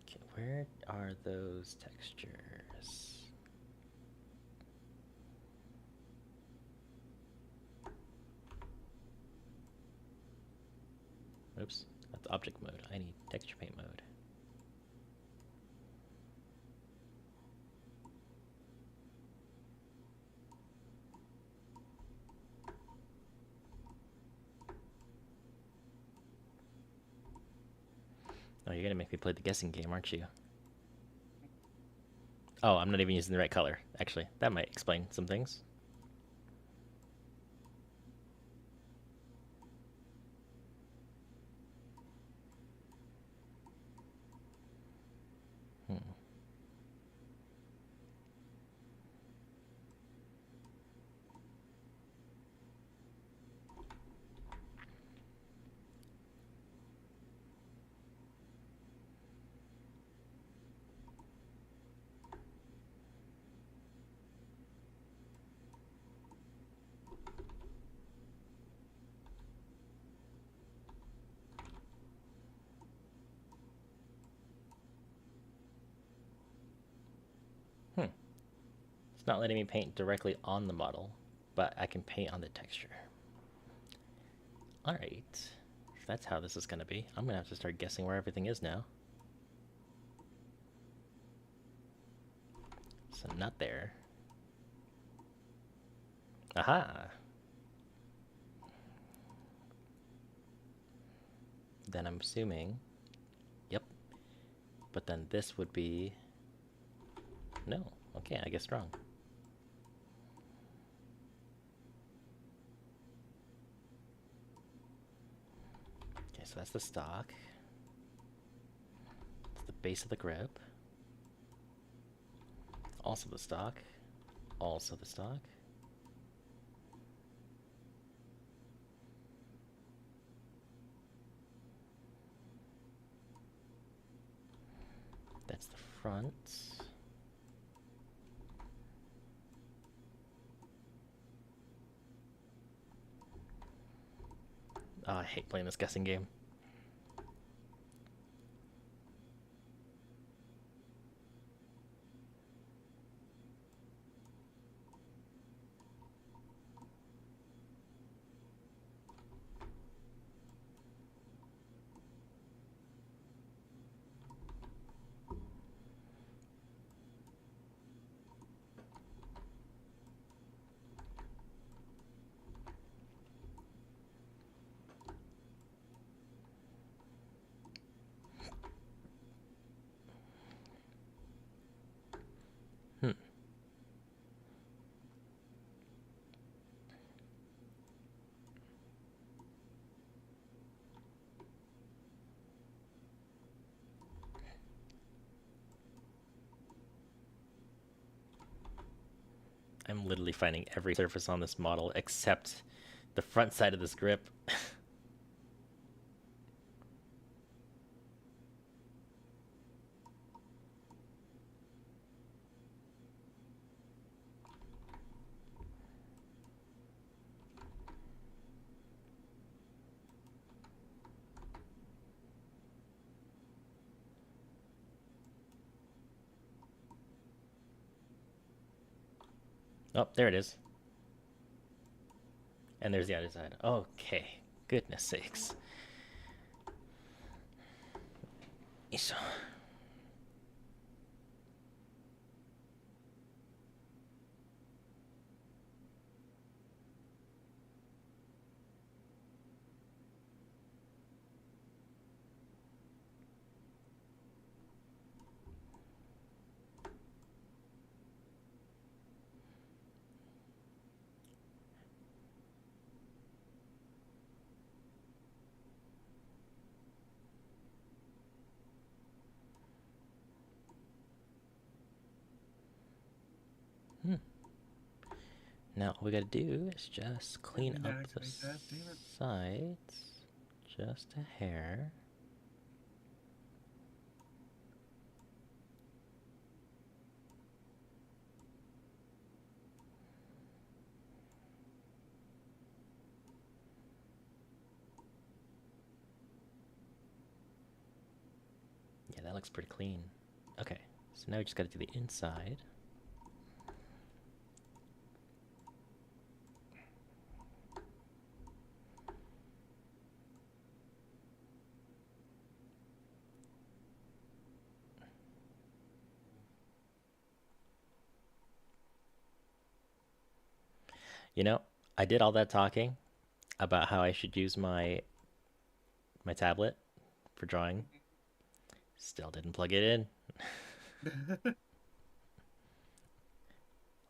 Okay, where are those textures? Oops, that's object mode. I need texture paint mode. Oh, you're gonna make me play the guessing game, aren't you? Oh, I'm not even using the right color. Actually, that might explain some things. Hmm. Hmm. It's not letting me paint directly on the model, but I can paint on the texture. Alright. If that's how this is gonna be, I'm gonna have to start guessing where everything is now. So not there. Aha! Then I'm assuming... Yep. But then this would be... No. Okay, I guess wrong. Okay, so that's the stock. It's the base of the grip. Also the stock. Also the stock. That's the front. Oh, I hate playing this guessing game. Hmm. I'm literally finding every surface on this model except the front side of this grip. Oh, there it is. And there's the other side. Okay. Goodness sakes. So. Now all we gotta do is just clean up the sides just a hair. Yeah, that looks pretty clean. Okay, so now we just gotta do the inside. You know, I did all that talking about how I should use my tablet for drawing. Still didn't plug it in.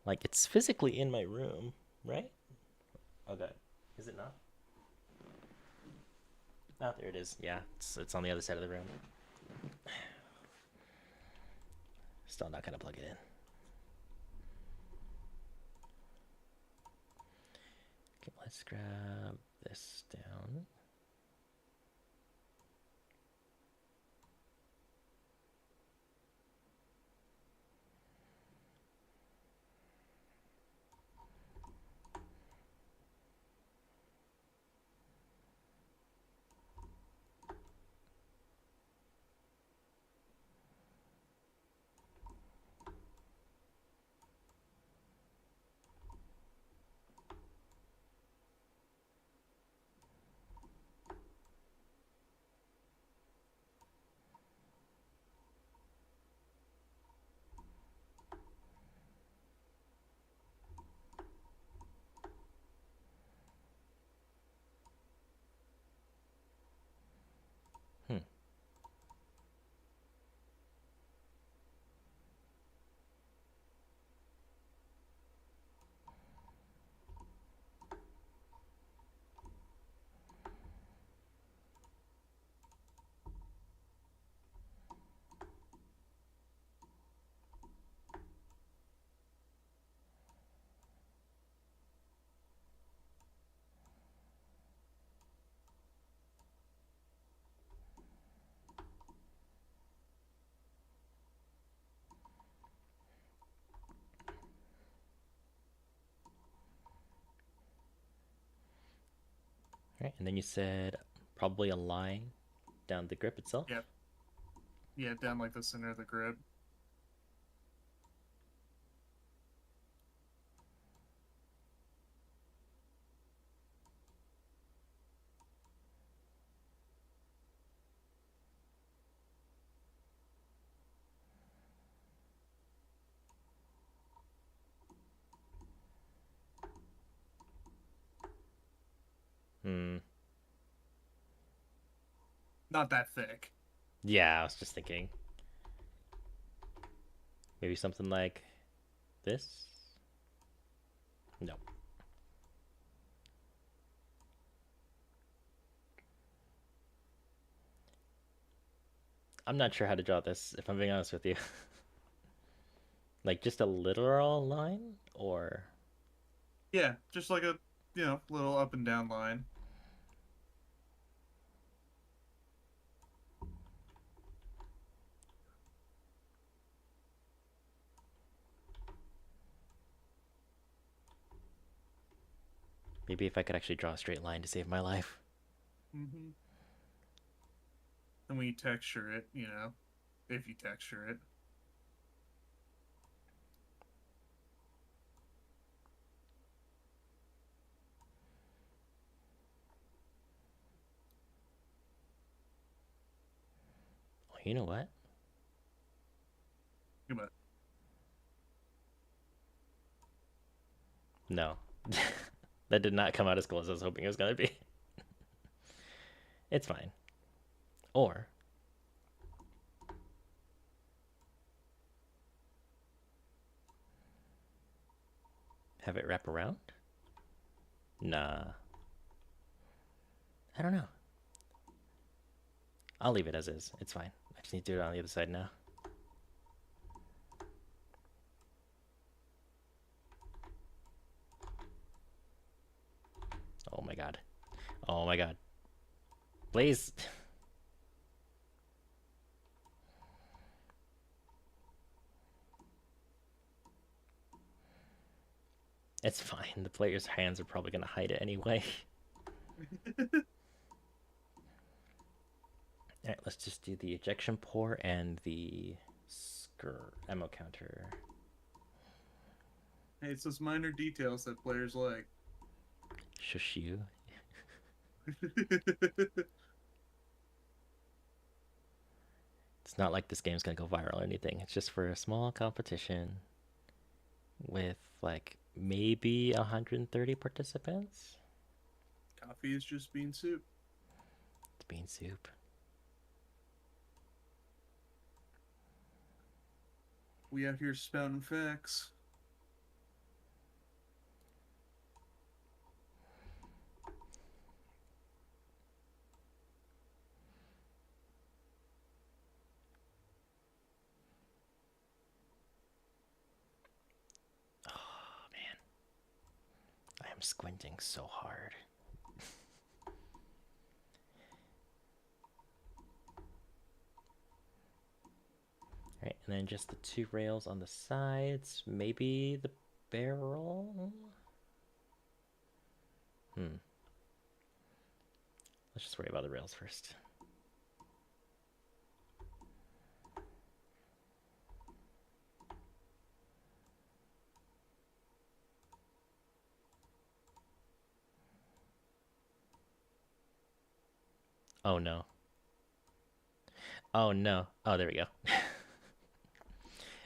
Like, it's physically in my room, right? Okay. Is it not? Oh, there it is. Yeah, it's on the other side of the room. Still not gonna plug it in. Okay, let's grab this down. Right, and then you said probably a line down the grip itself. Yeah, yeah, down like the center of the grip. Hmm. Not that thick. Yeah, I was just thinking maybe something like this. No. I'm not sure how to draw this, if I'm being honest with you. Like just a literal line, or Yeah, just like a little up and down line. maybe if I could actually draw a straight line to save my life. Mm-hmm. And when you texture it, if you texture it. Oh, you know what? But No. That did not come out as cool as I was hoping it was going to be. It's fine. Or have it wrap around? Nah. I don't know. I'll leave it as is. It's fine. I just need to do it on the other side now. Oh my god. Oh my god. Please. It's fine. The player's hands are probably going to hide it anyway. Alright, let's just do the ejection port and the ammo counter. hey, it's those minor details that players like. Shush you. It's not like this game's gonna go viral or anything. It's just for a small competition with like maybe 130 participants. Coffee is just bean soup. It's bean soup. We out here spouting facts. Oh man, I am squinting so hard. Alright, and then just the two rails on the sides. Maybe the barrel? Let's just worry about the rails first. Oh no. Oh no. Oh, there we go.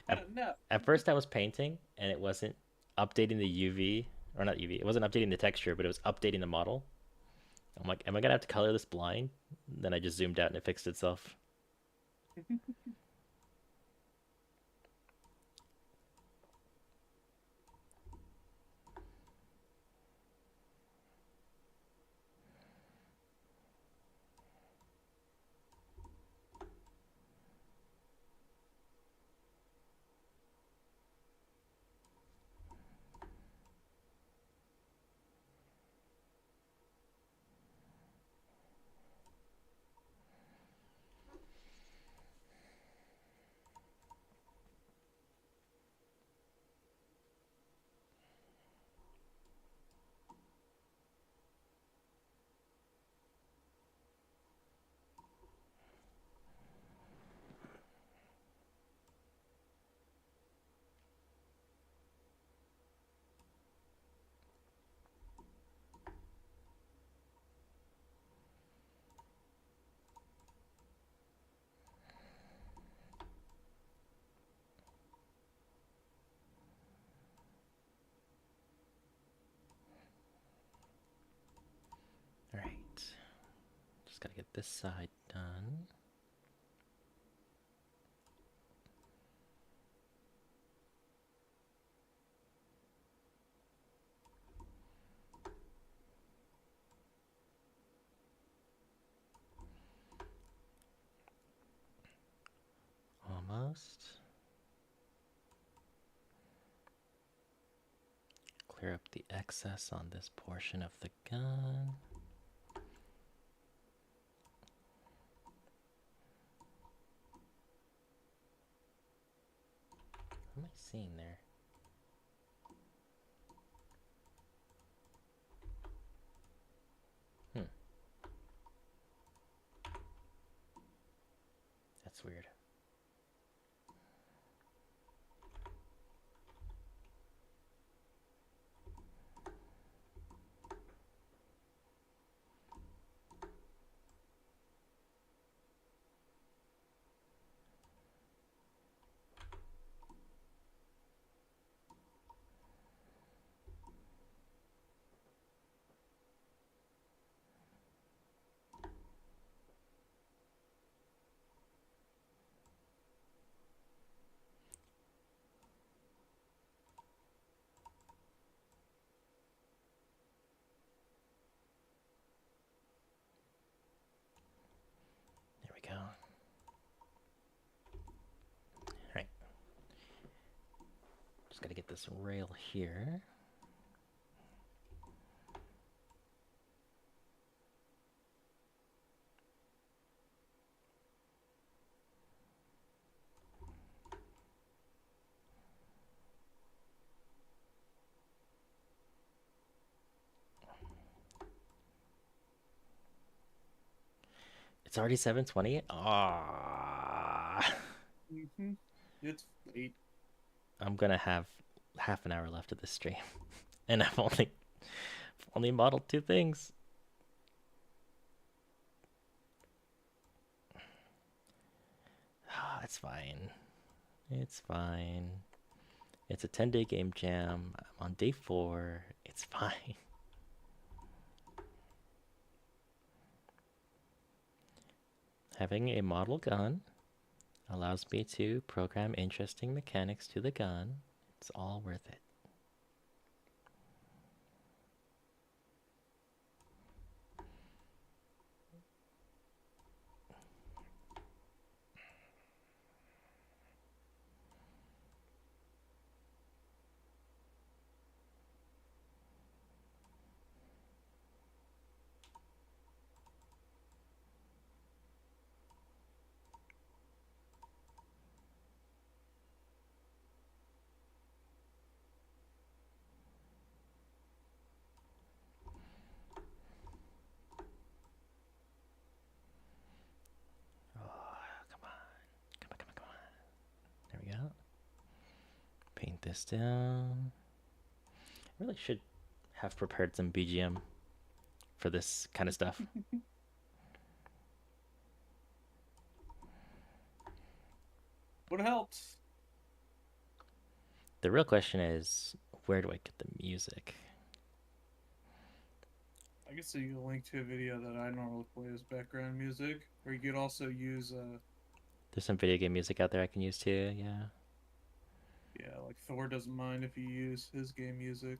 at, No. at first I was painting and it wasn't updating the UV, or not UV, it wasn't updating the texture, but it was updating the model. I'm like, am I gonna have to color this blind? Then I just zoomed out and it fixed itself. Just gotta get this side done. Almost. Clear up the excess on this portion of the gun. What am I seeing there? That's weird. There we go. Alright. Just gotta get this rail here. It's already 7:20. Ah. It's late. I'm gonna have half an hour left of this stream, and I've only modeled 2 things. Ah, it's fine. It's fine. It's a 10-day game jam. I'm on day 4. It's fine. Having a model gun allows me to program interesting mechanics to the gun. It's all worth it. There we go. Paint this down. I really should have prepared some BGM for this kind of stuff. What helps? The real question is, where do I get the music? I can send you a link to a video that I normally play as background music, or you could also use There's some video game music out there I can use too, yeah. yeah, like Thor doesn't mind if you use his game music.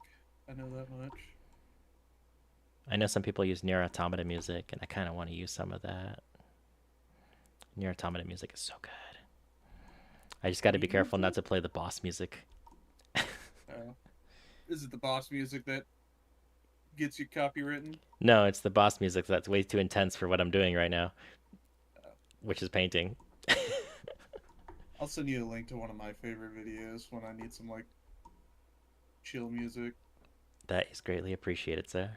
I know that much. I know some people use Nier Automata music, and I kind of want to use some of that. Nier Automata music is so good. I just got to be careful not to play the boss music. Is it the boss music that gets you copywritten? No, it's the boss music that's way too intense for what I'm doing right now, which is painting. I'll send you a link to one of my favorite videos when I need some like chill music. That is greatly appreciated, sir.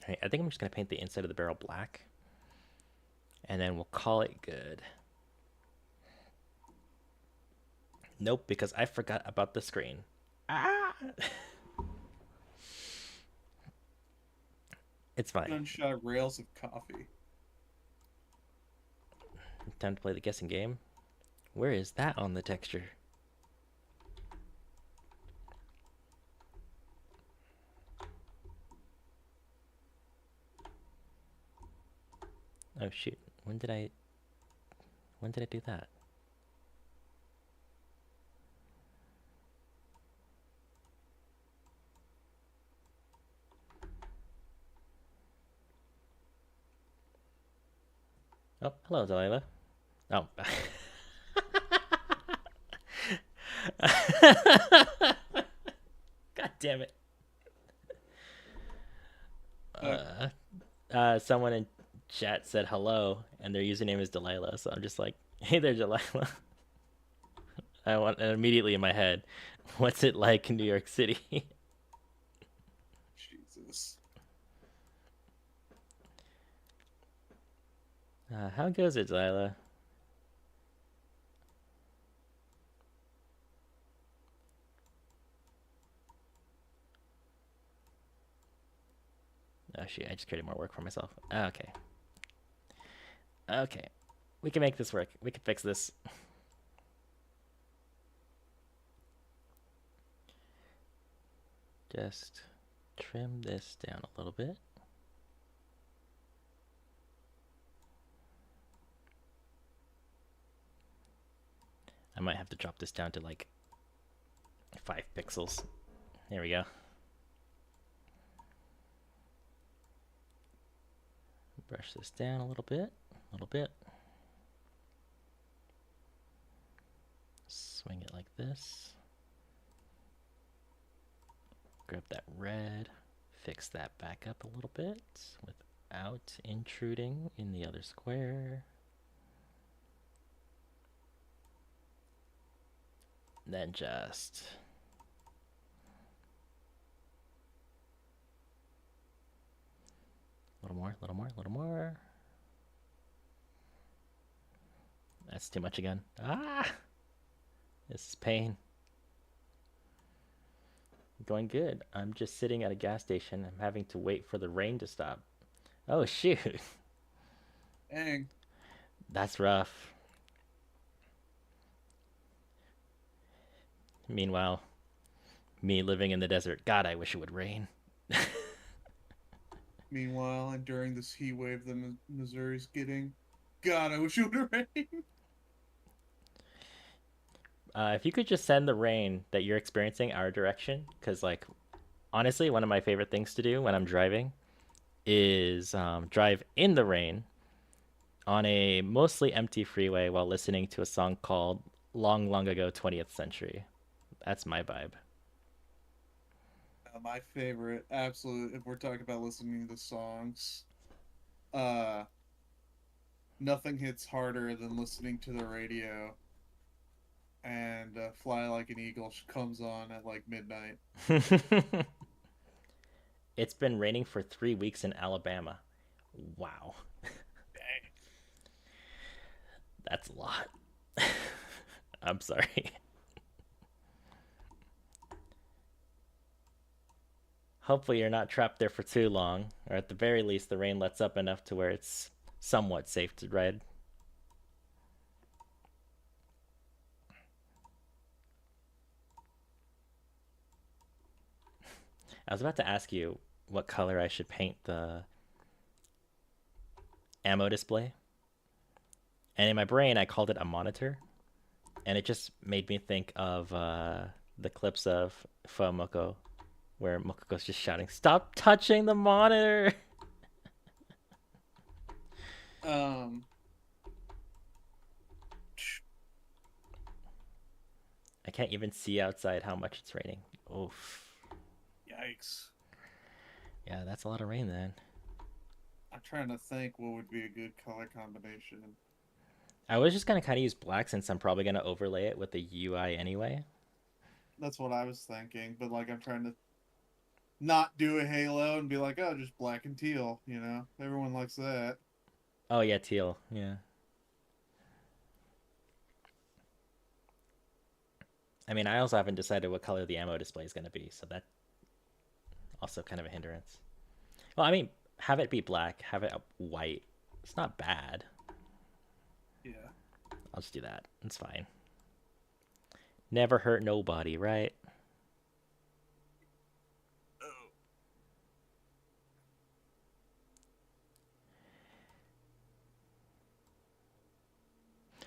Alright, I think I'm just going to paint the inside of the barrel black. And then we'll call it good. Nope, because I forgot about the screen. Ah! It's fine. Gunshot rails of coffee. Time to play the guessing game. Where is that on the texture? Oh shoot. When did I do that? Oh, hello, Delilah. Oh. God damn it. Someone in chat said hello, and their username is Delilah, so I'm just like, hey there, Delilah. I want immediately in my head, what's it like in New York City? Jesus. How goes it, Delilah? Oh shoot, I just created more work for myself. Okay. Okay. We can make this work. We can fix this. Just trim this down a little bit. I might have to drop this down to like 5 pixels. There we go. Brush this down a little bit. Swing it like this. Grab that red. Fix that back up a little bit without intruding in the other square. Then just a little more. That's too much again. Ah! This is pain. Going good. I'm just sitting at a gas station. I'm having to wait for the rain to stop. Oh, shoot. Dang. That's rough. Meanwhile, me living in the desert. God, I wish it would rain. Meanwhile, and during this heat wave that Missouri's getting, God, I wish it would rain. If you could just send the rain that you're experiencing our direction, because, like, honestly, one of my favorite things to do when I'm driving is drive in the rain on a mostly empty freeway while listening to a song called Long, Long Ago 20th Century. That's my vibe. My favorite, absolute, if we're talking about listening to songs, uh, nothing hits harder than listening to the radio and Fly Like an Eagle comes on at like midnight. It's been raining for 3 weeks in Alabama. Wow. Dang. That's a lot. I'm sorry. Hopefully you're not trapped there for too long, or at the very least the rain lets up enough to where it's somewhat safe to ride. I was about to ask you what color I should paint the ammo display. And in my brain, I called it a monitor. And it just made me think of the clips of Moko, where Mokoko's just shouting, "Stop touching the monitor!" I can't even see outside how much it's raining. Oof. Yikes. Yeah, that's a lot of rain then. I'm trying to think what would be a good color combination. I was just gonna kind of use black since I'm probably gonna overlay it with the UI anyway. That's what I was thinking, but like I'm trying to not do a halo and be like, oh, just black and teal, you know? Everyone likes that. Oh yeah, teal. Yeah. I mean, I also haven't decided what color the ammo display is gonna be, so that also kind of a hindrance. Well, I mean, have it be black, have it white. It's not bad. Yeah. I'll just do that. It's fine. Never hurt nobody, right?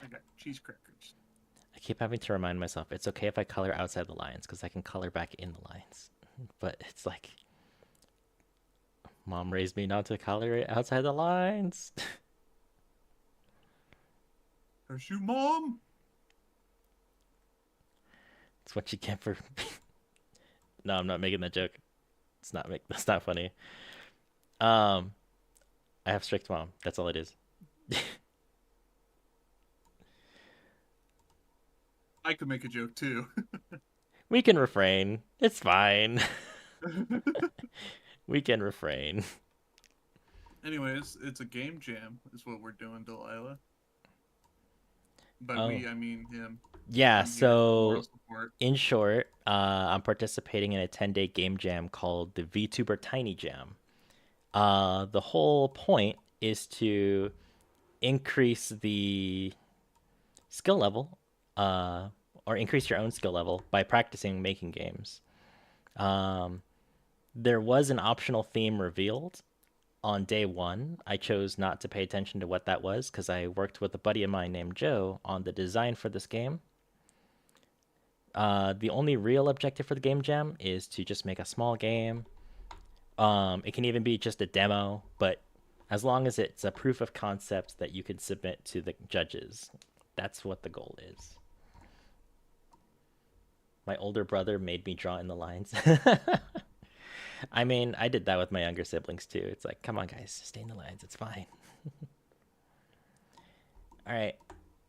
I got cheese crackers. I keep having to remind myself it's okay if I color outside the lines because I can color back in the lines. But it's like, mom raised me not to color it outside the lines. Curse you, Mom! It's what you get for. No, I'm not making that joke. That's not funny. Um, I have strict mom. That's all it is. I could make a joke too. We can refrain. It's fine. We can refrain. Anyways, it's a game jam, is what we're doing, Delilah. By Oh, we, I mean him. yeah. I'm here for moral So, support. in short, I'm participating in a 10-day game jam called the Vtuber Tiny Jam. The whole point is to increase the skill level, uh, or increase your own skill level by practicing making games. Um, there was an optional theme revealed on day one. I chose not to pay attention to what that was because I worked with a buddy of mine named Joe on the design for this game. The only real objective for the game jam is to just make a small game. It can even be just a demo, but as long as it's a proof of concept that you can submit to the judges, that's what the goal is. My older brother made me draw in the lines. I mean, I did that with my younger siblings too. It's like, come on, guys, stay in the lines. It's fine. All right.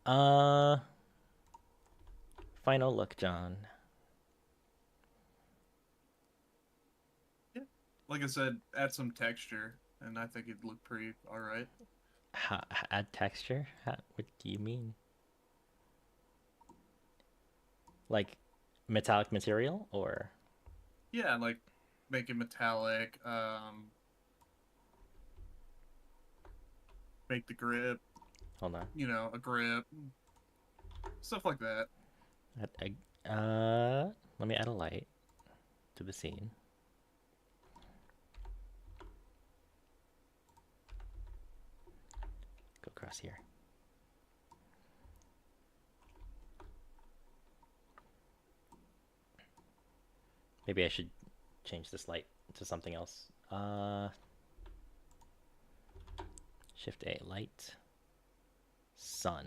Uh, Final look, John. Yeah. Like I said, add some texture, and I think it'd look pretty alright. Add texture? What do you mean? Like metallic material or? Yeah, like make it metallic, make the grip, Hold on. a grip, stuff like that. Let me add a light to the scene. Go across here. Maybe I should change this light to something else. Shift A, light, sun.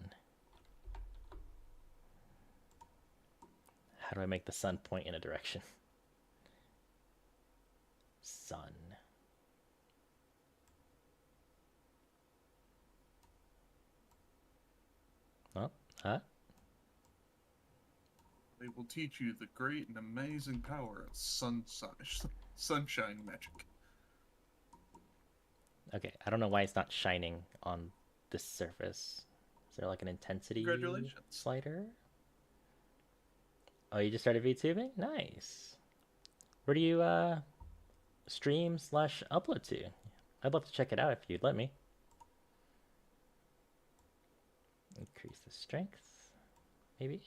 How do I make the sun point in a direction? Sun. Oh, huh? They will teach you the great and amazing power of sunshine magic. Okay, I don't know why it's not shining on this surface. Is there like an intensity Congratulations. slider? Oh, you just started VTubing? Nice. Where do you stream / upload to? I'd love to check it out if you'd let me. Increase the strength, maybe.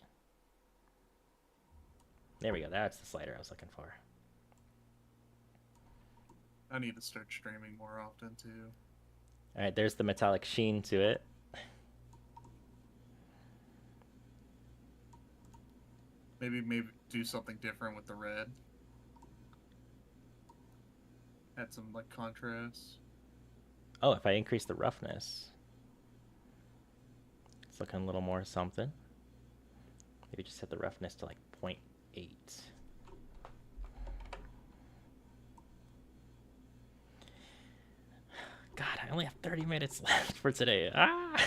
There we go. That's the slider I was looking for. I need to start streaming more often too. All right, there's the metallic sheen to it. Maybe do something different with the red. Add some like contrast. Oh, if I increase the roughness, it's looking a little more something. Maybe just set the roughness to like 0.8. God, I only have 30 minutes left for today. I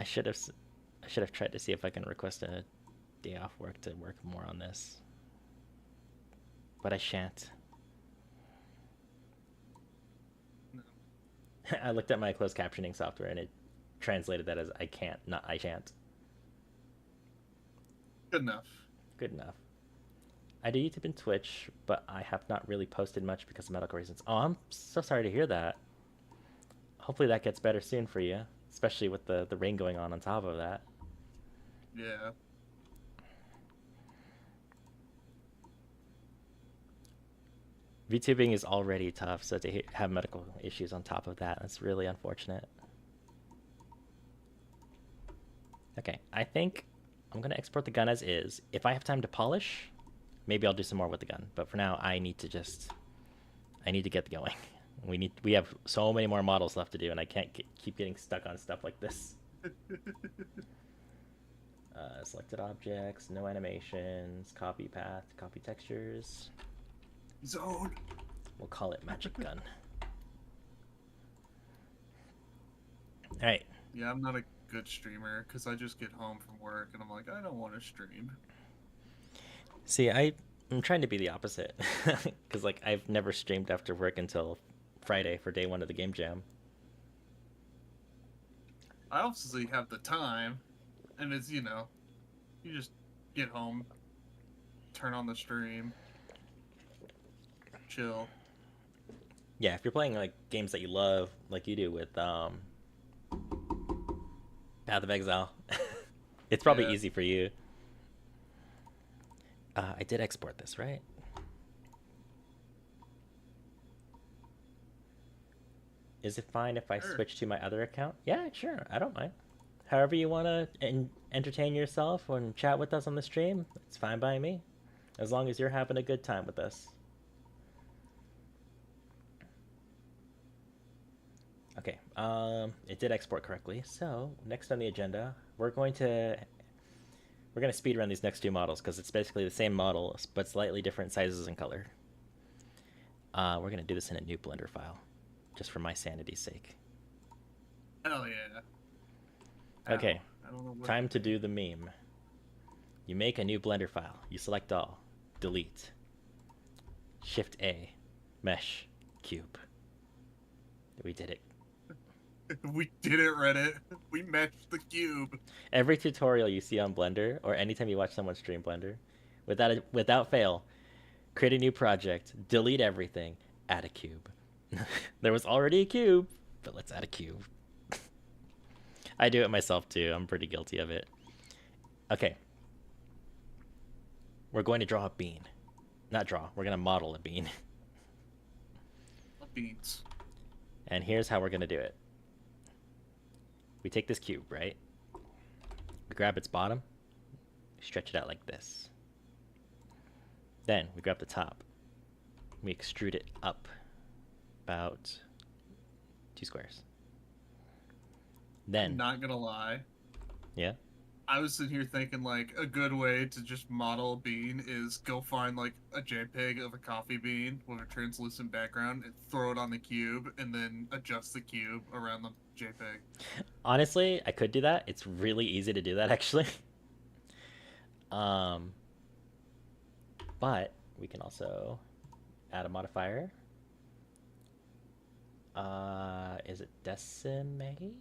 should have tried to see if I can request a day off work to work more on this. But I shan't. No. I looked at my closed captioning software and it translated that as I can't, not I shan't. Good enough. Good enough. I do YouTube and Twitch, but I have not really posted much because of medical reasons. Oh, I'm so sorry to hear that. Hopefully that gets better soon for you, especially with the rain going on top of that. Yeah. VTubing is already tough, so to have medical issues on top of that, that's really unfortunate. Okay, I think I'm gonna export the gun as is. If I have time to polish, maybe I'll do some more with the gun. But for now, I need to get going. We have so many more models left to do, and I can't keep getting stuck on stuff like this. Selected objects, no animations, copy path, copy textures. Zone. We'll call it magic gun. All right. Yeah, I'm not a good streamer because I just get home from work and I'm like, I don't want to stream. See, I'm trying to be the opposite because like I've never streamed after work until Friday for day 1 of the game jam. I obviously have the time, and it's, you just get home, turn on the stream, chill. Yeah, if you're playing like games that you love, like you do with Path of Exile, it's probably easy for you. I did export this, right? Is it fine if I switch to my other account? Yeah, sure. I don't mind. However you want to entertain yourself and chat with us on the stream, it's fine by me. As long as you're having a good time with us. Okay, it did export correctly. So next on the agenda, we're going to speed run these next 2 models because it's basically the same model but slightly different sizes and color. We're going to do this in a new Blender file, just for my sanity's sake. Hell yeah. Okay, time to do the meme. You make a new Blender file. You select all, delete, Shift A, mesh, cube. We did it. We did it, Reddit. We meshed the cube. Every tutorial you see on Blender, or anytime you watch someone stream Blender, without fail, create a new project, delete everything, add a cube. There was already a cube, but let's add a cube. I do it myself too. I'm pretty guilty of it. Okay. We're going to draw a bean. Not draw, we're going to model a bean. Beans. And here's how we're going to do it. We take this cube, right? We grab its bottom, stretch it out like this. Then we grab the top. We extrude it up about 2 squares. Then, I'm not gonna lie. Yeah? I was sitting here thinking, like, a good way to just model a bean is go find, like, a JPEG of a coffee bean with a translucent background and throw it on the cube and then adjust the cube around the JPEG. Honestly, I could do that. It's really easy to do that, actually. But we can also add a modifier. Is it decimate?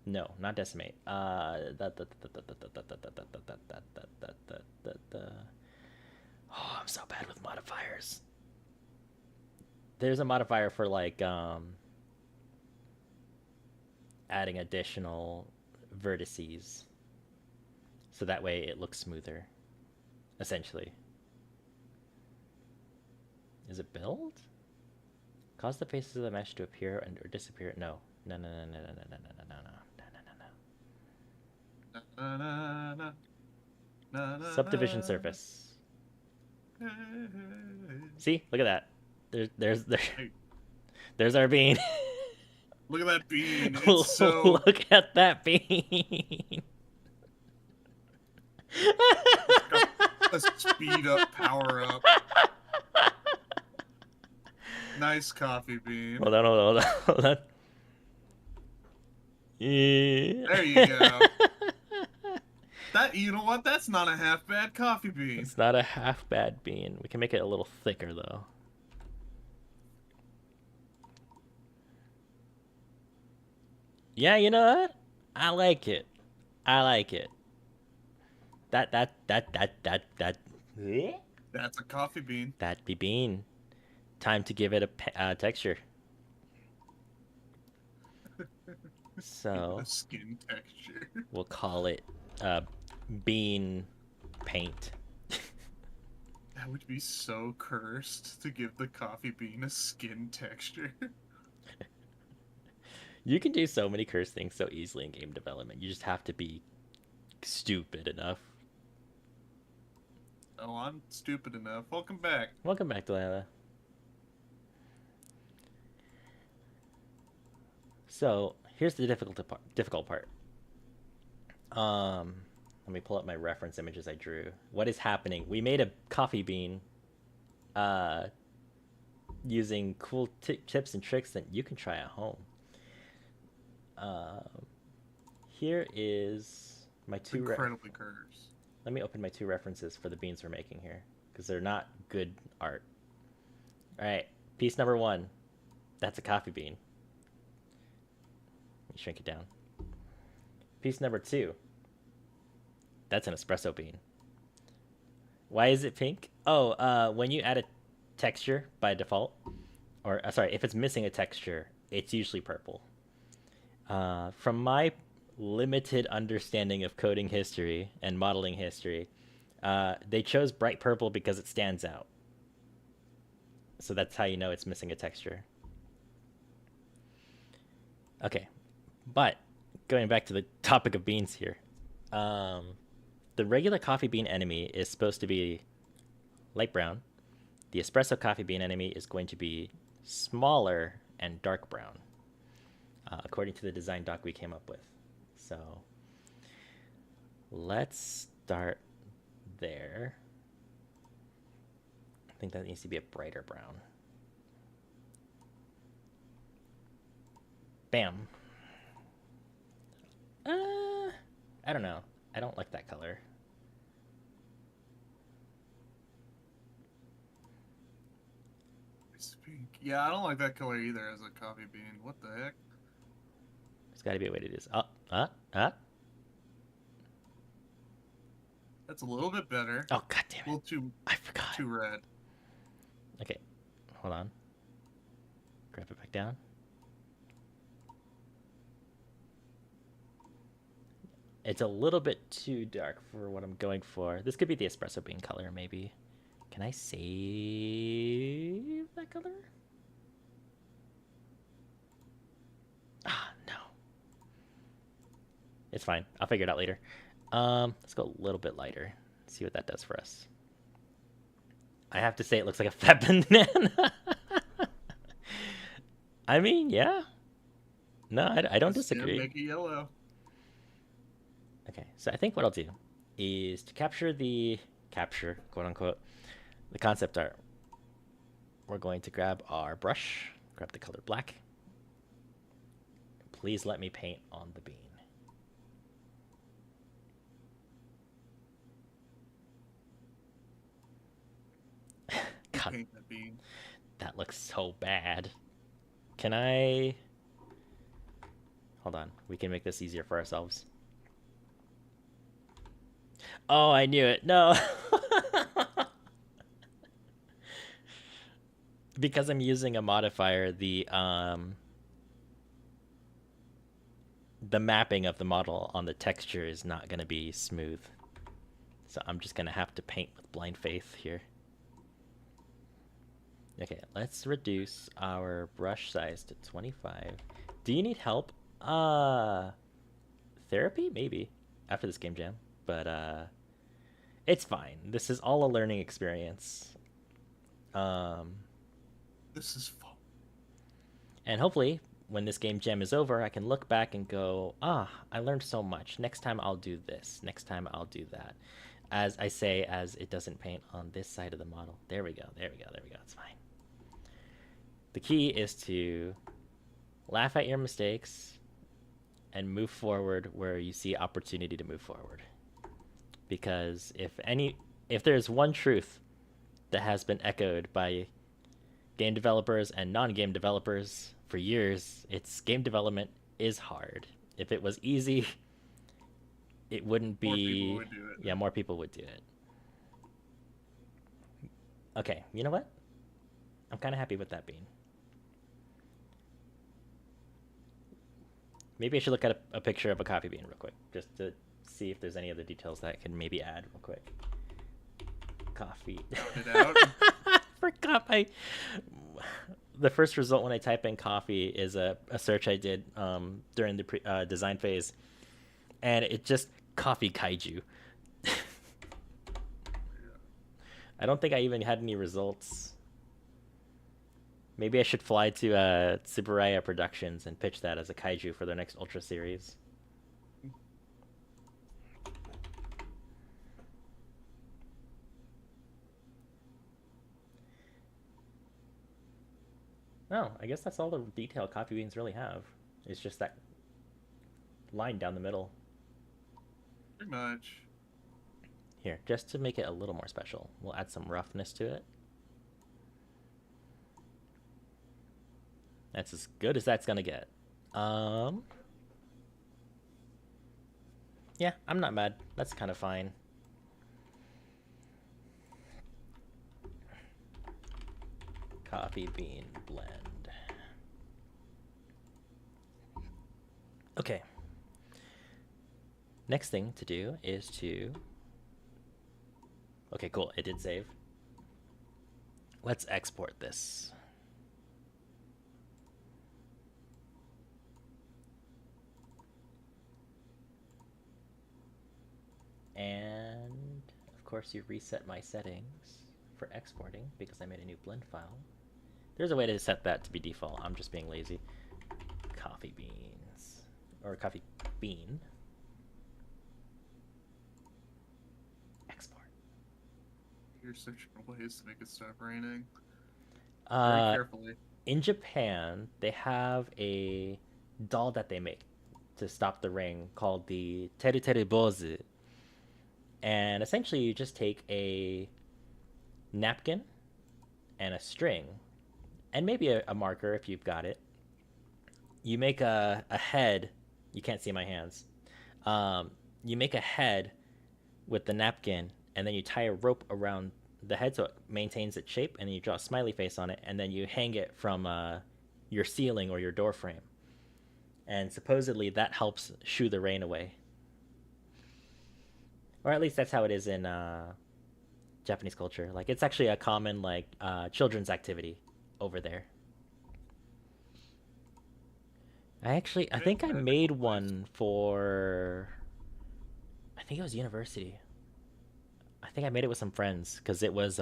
No, not decimate. Oh, I'm so bad with modifiers. There's a modifier for like adding additional vertices, so that way it looks smoother. Essentially, is it build? Cause the faces of the mesh to appear and or disappear. No. No. Subdivision surface. See, look at that. There's our bean. Look at that bean. It's so... Look at that bean. A speed up, power up. Nice coffee bean. Hold on. Yeah. There you go. You know what? That's not a half bad coffee bean. It's not a half bad bean. We can make it a little thicker though. Yeah, you know what? I like it. That. That's a coffee bean. That be bean. Time to give it a texture. So a skin texture. We'll call it bean paint. That would be so cursed to give the coffee bean a skin texture. You can do so many cursed things so easily in game development. You just have to be stupid enough. Oh, I'm stupid enough. Welcome back. Welcome back, Delilah. So here's the difficult part. Let me pull up my reference images I drew. What is happening? We made a coffee bean using cool tips and tricks that you can try at home. Here is my two. Incredibly cursed. Let me open my two references for the beans we're making here, because they're not good art. All right, piece number 1. That's a coffee bean. Let me shrink it down. Piece number 2. That's an espresso bean. Why is it pink? Oh, when you add a texture by default, or sorry, if it's missing a texture, it's usually purple. From my limited understanding of coding history and modeling history, they chose bright purple because it stands out. So that's how you know it's missing a texture. Okay, but going back to the topic of beans here, the regular coffee bean enemy is supposed to be light brown. The espresso coffee bean enemy is going to be smaller and dark brown, according to the design doc we came up with. So let's start there. I think that needs to be a brighter brown. Bam. I don't know. I don't like that color. It's pink. Yeah, I don't like that color either as a coffee bean. What the heck? There's got to be a way to do this. That's a little bit better. Oh, god damn it. A little too, I forgot. too red. Okay, hold on. Grab it back down. It's a little bit too dark for what I'm going for. This could be the espresso bean color, maybe. Can I save that color? Ah, no. It's fine. I'll figure it out later. Let's go a little bit lighter. See what that does for us. I have to say it looks like a fat banana. I mean, yeah. No, I don't disagree. Make it yellow. Okay, so I think what I'll do is to capture, quote unquote, the concept art. We're going to grab our brush, grab the color black. Please let me paint on the bean. God, Paint that bean. that looks so bad. Can I... Hold on, we can make this easier for ourselves. Oh, I knew it. No. Because I'm using a modifier, the mapping of the model on the texture is not going to be smooth. So I'm just going to have to paint with blind faith here. Okay, let's reduce our brush size to 25. Do you need help? Therapy? Maybe. After this game jam. But it's fine. This is all a learning experience. This is fun. And hopefully, when this game jam is over, I can look back and go, I learned so much. Next time I'll do this. Next time I'll do that. As I say, as it doesn't paint on this side of the model. There we go. There we go. There we go. It's fine. The key is to laugh at your mistakes and move forward where you see opportunity to move forward. Because if there's one truth that has been echoed by game developers and non-game developers for years, it's game development is hard. If it was easy, it wouldn't be... More people would do it. Yeah, more people would do it. Okay, you know what? I'm kind of happy with that bean. Maybe I should look at a picture of a coffee bean real quick, just to see if there's any other details that I can maybe add real quick. Coffee. It out. Forgot the first result when I type in coffee is a search I did during the design phase, and it just coffee kaiju. Yeah. I don't think I even had any results. Maybe I should fly to Tsuburaya Productions and pitch that as a kaiju for their next Ultra series. No, I guess that's all the detail coffee beans really have. It's just that line down the middle. Pretty much. Here, just to make it a little more special, we'll add some roughness to it. That's as good as that's gonna get. Um, yeah, I'm not mad. That's kind of fine. Coffee bean blend. Okay. Next thing to do is to... Okay, cool. It did save. Let's export this. And of course you reset my settings for exporting because I made a new blend file. There's a way to set that to be default. I'm just being lazy. Coffee beans. Or coffee bean. Export. You're searching for ways to make it stop raining. Very Uh, carefully. in Japan, they have a doll that they make to stop the rain called the teru teru bozu. And essentially, you just take a napkin and a string, and maybe a marker if you've got it. You make a head. You can't see my hands. You make a head with the napkin, and then you tie a rope around the head so it maintains its shape, and then you draw a smiley face on it, and then you hang it from your ceiling or your door frame. And supposedly that helps shoo the rain away. Or at least that's how it is in Japanese culture. Like it's actually a common like children's activity over there. I think I made one for I think it was university. I think I made it with some friends because it was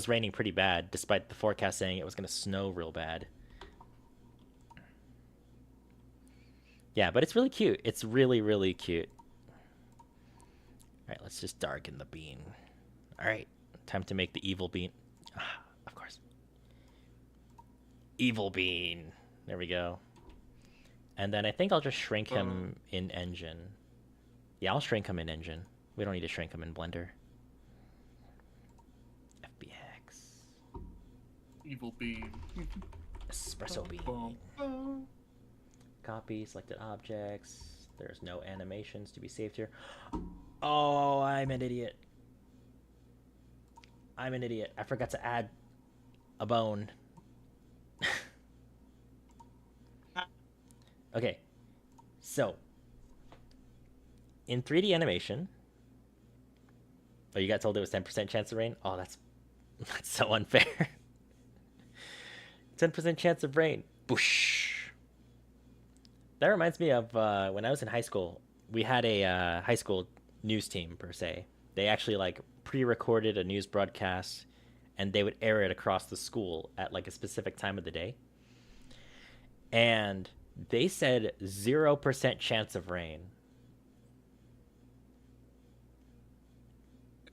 raining pretty bad despite the forecast saying it was gonna snow real bad. Yeah, but it's really cute. It's really really cute. All right, let's just darken the bean. All right, time to make the evil bean. Ah, of course. Evil bean. There we go. And then I think I'll just shrink him in engine. Yeah, I'll shrink him in engine. We don't need to shrink him in Blender. FBX. Evil bean. Espresso bean. Copy selected objects. There's no animations to be saved here. Oh, I'm an idiot. I'm an idiot. I forgot to add a bone. Okay. So, in 3D animation, oh, you got told it was 10% chance of rain? Oh, that's so unfair. 10% chance of rain. Boosh. That reminds me of when I was in high school. We had a high school news team per se. They actually like pre-recorded a news broadcast, and they would air it across the school at like a specific time of the day. And they said 0% chance of rain.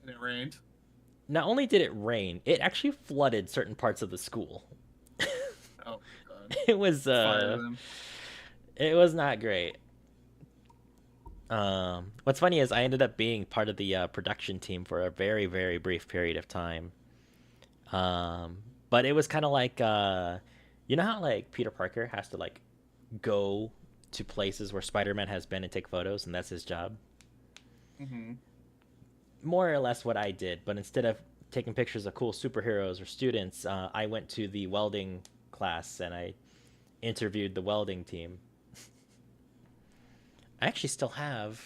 And it rained. Not only did it rain, it actually flooded certain parts of the school. Oh god. It was Fire them. it was not great. What's funny is I ended up being part of the production team for a very, very brief period of time. But it was kind of like, you know how like Peter Parker has to like go to places where Spider-Man has been and take photos, and that's his job. Mm-hmm. More or less what I did, but instead of taking pictures of cool superheroes or students, I went to the welding class and I interviewed the welding team. I actually still have.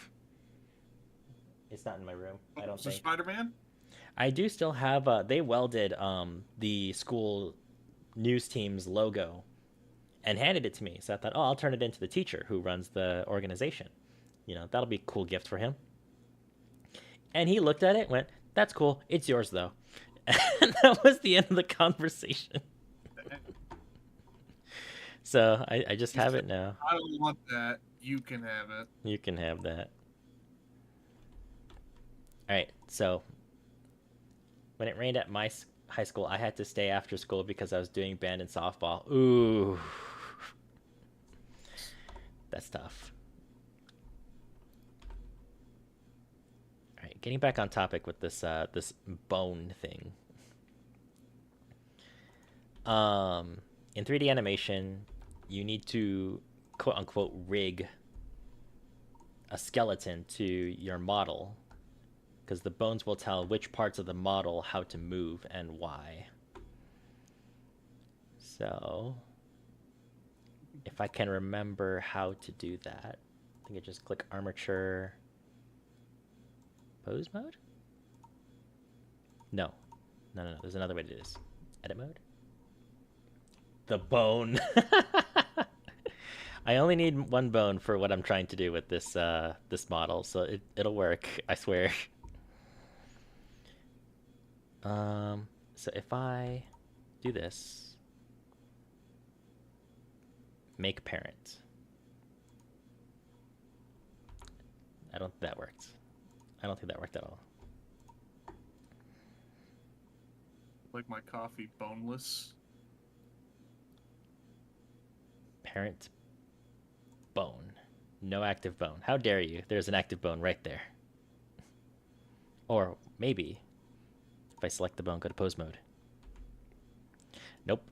It's not in my room. I don't think. Spider-Man? I do still have. They welded the school news team's logo and handed it to me. So I thought, oh, I'll turn it into the teacher who runs the organization. That'll be a cool gift for him. And he looked at it, went, "That's cool. It's yours though." And that was the end of the conversation. So I just have it now. I don't want that. You can have it. You can have that. All right. So when it rained at my high school, I had to stay after school because I was doing band and softball. Ooh, that's tough. All right, getting back on topic with this bone thing. In 3D animation, you need to quote unquote rig a skeleton to your model because the bones will tell which parts of the model how to move and why. So if I can remember how to do that, I think I just click armature pose mode. No, there's another way to do this. Edit mode. The bone. I only need one bone for what I'm trying to do with this model, so it'll work, I swear. So if I do this, make parent. I don't think that worked. I don't think that worked at all. Like my coffee, boneless. Parent bone. No active bone. How dare you? There's an active bone right there. Or maybe if I select the bone, go to pose mode. Nope.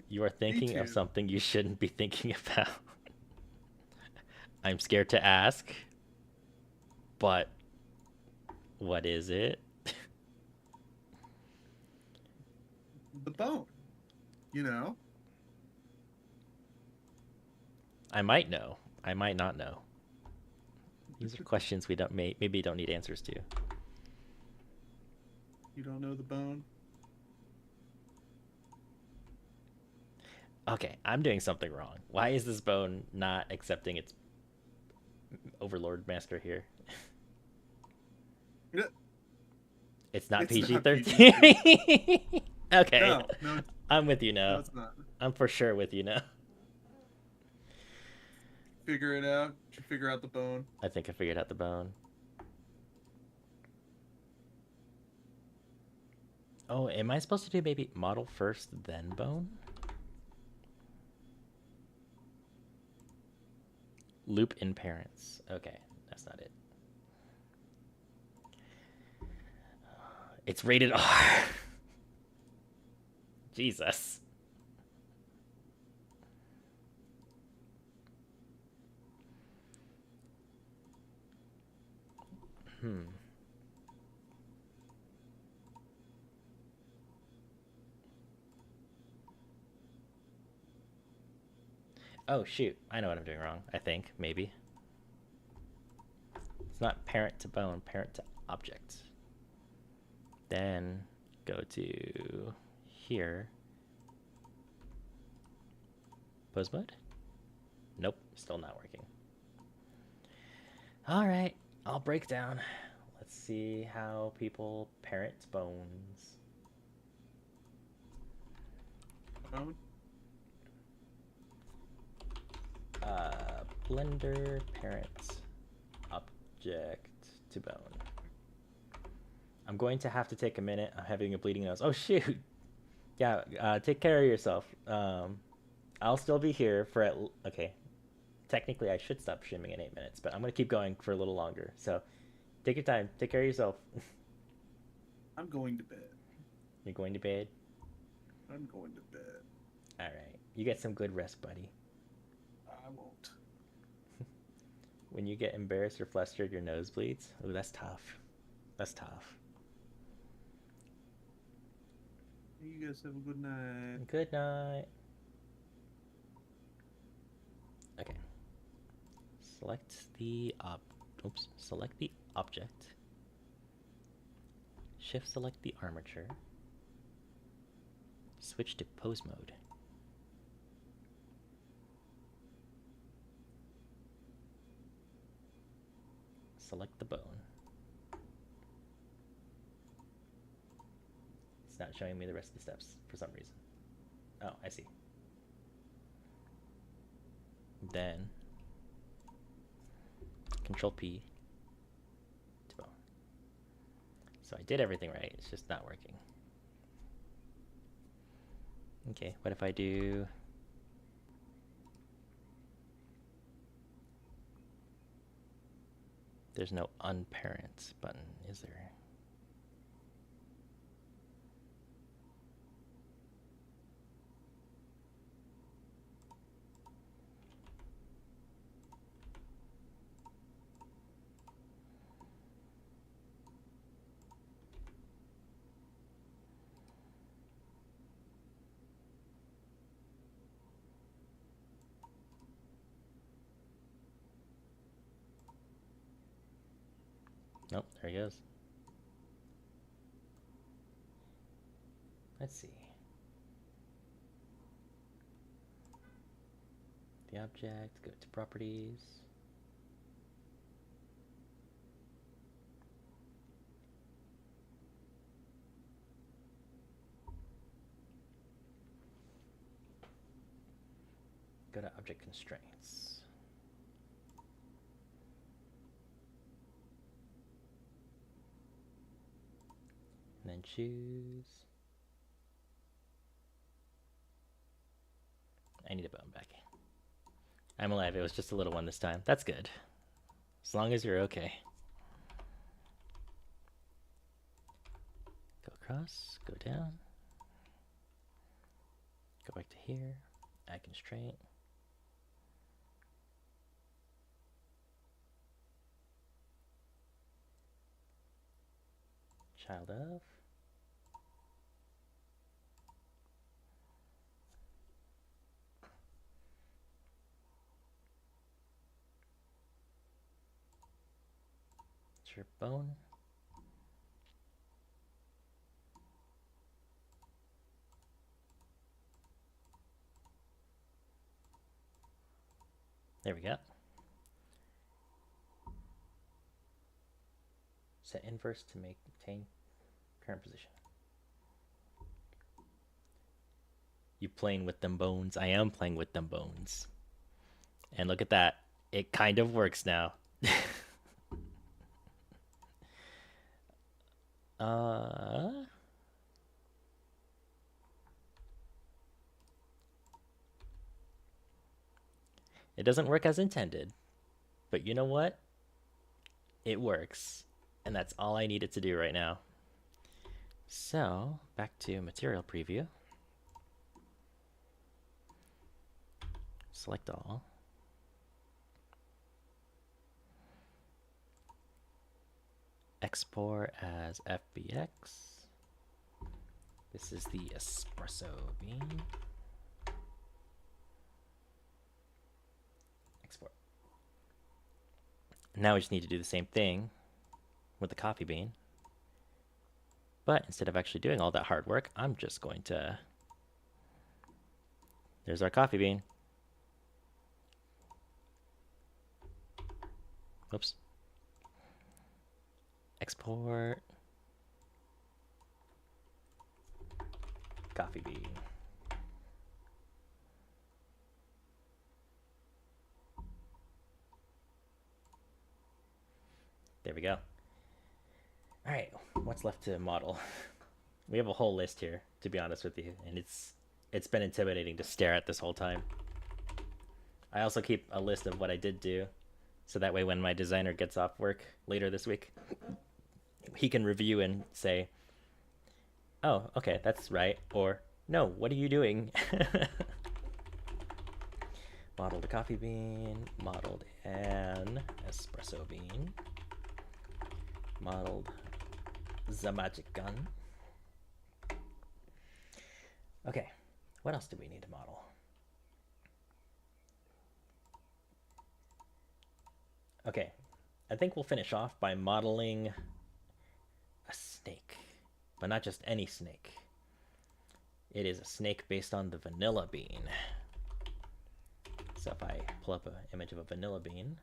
You are thinking of something you shouldn't be thinking about. I'm scared to ask, but what is it? The bone. I might know. I might not know. These are questions we maybe don't need answers to. You don't know the bone? Okay, I'm doing something wrong. Why is this bone not accepting its Overlord Master here? Yeah. It's not It's PG-13? Okay. No, I'm with you now. no, it's not. I'm for sure with you now. Figure it out. Did you figure out the bone? I think I figured out the bone. Oh, am I supposed to do maybe model first, then bone? Loop in parents. Okay, that's not it. It's rated R. Jesus. Oh, shoot. I know what I'm doing wrong, I think. Maybe. It's not parent to bone, parent to object. Then go to here. Pose mode? Nope, still not working. All right, I'll break down. Let's see how people parent bones. Bone? Blender parent object to bone. I'm going to have to take a minute. I'm having a bleeding nose. Oh shoot. Yeah, take care of yourself. I'll still be here for okay. Technically, I should stop streaming in 8 minutes, but I'm gonna keep going for a little longer. So, take your time. Take care of yourself. I'm going to bed. You're going to bed? I'm going to bed. All right. You get some good rest, buddy. I won't. When you get embarrassed or flustered, your nose bleeds. Ooh, that's tough. That's tough. You guys have a good night. Good night. Okay. Select the select the object. Shift select the armature. Switch to pose mode. Select the bone. It's not showing me the rest of the steps for some reason. Oh, I see. Then Control P to bone. So I did everything right, it's just not working. Okay, what if I do... There's no unparent button, is there? Nope, there he goes. Let's see. The object, go to properties. Go to object constraints. And then choose. I need a bone back. I'm alive. It was just a little one this time. That's good. As long as you're okay. Go across, go down. Go back to here. Add constraint. Child of. It's your bone. There we go. Set inverse to maintain current position. You playing with them bones? I am playing with them bones. And look at that. It kind of works now. It doesn't work as intended. But you know what? It works. And that's all I need it to do right now. So, back to material preview. Select all. Export as FBX. This is the espresso bean. Export. Now we just need to do the same thing with the coffee bean. But instead of actually doing all that hard work, I'm just going to... There's our coffee bean. Oops. Export. Coffee bean. There we go. All right, what's left to model? We have a whole list here, to be honest with you, and it's been intimidating to stare at this whole time. I also keep a list of what I did do, so that way when my designer gets off work later this week, he can review and say, oh, okay, that's right, or no, what are you doing? Modeled a coffee bean, modeled an espresso bean, modeled the magic gun. Okay, what else do we need to model? Okay, I think we'll finish off by modeling a snake, but not just any snake. It is a snake based on the vanilla bean. So if I pull up an image of a vanilla bean,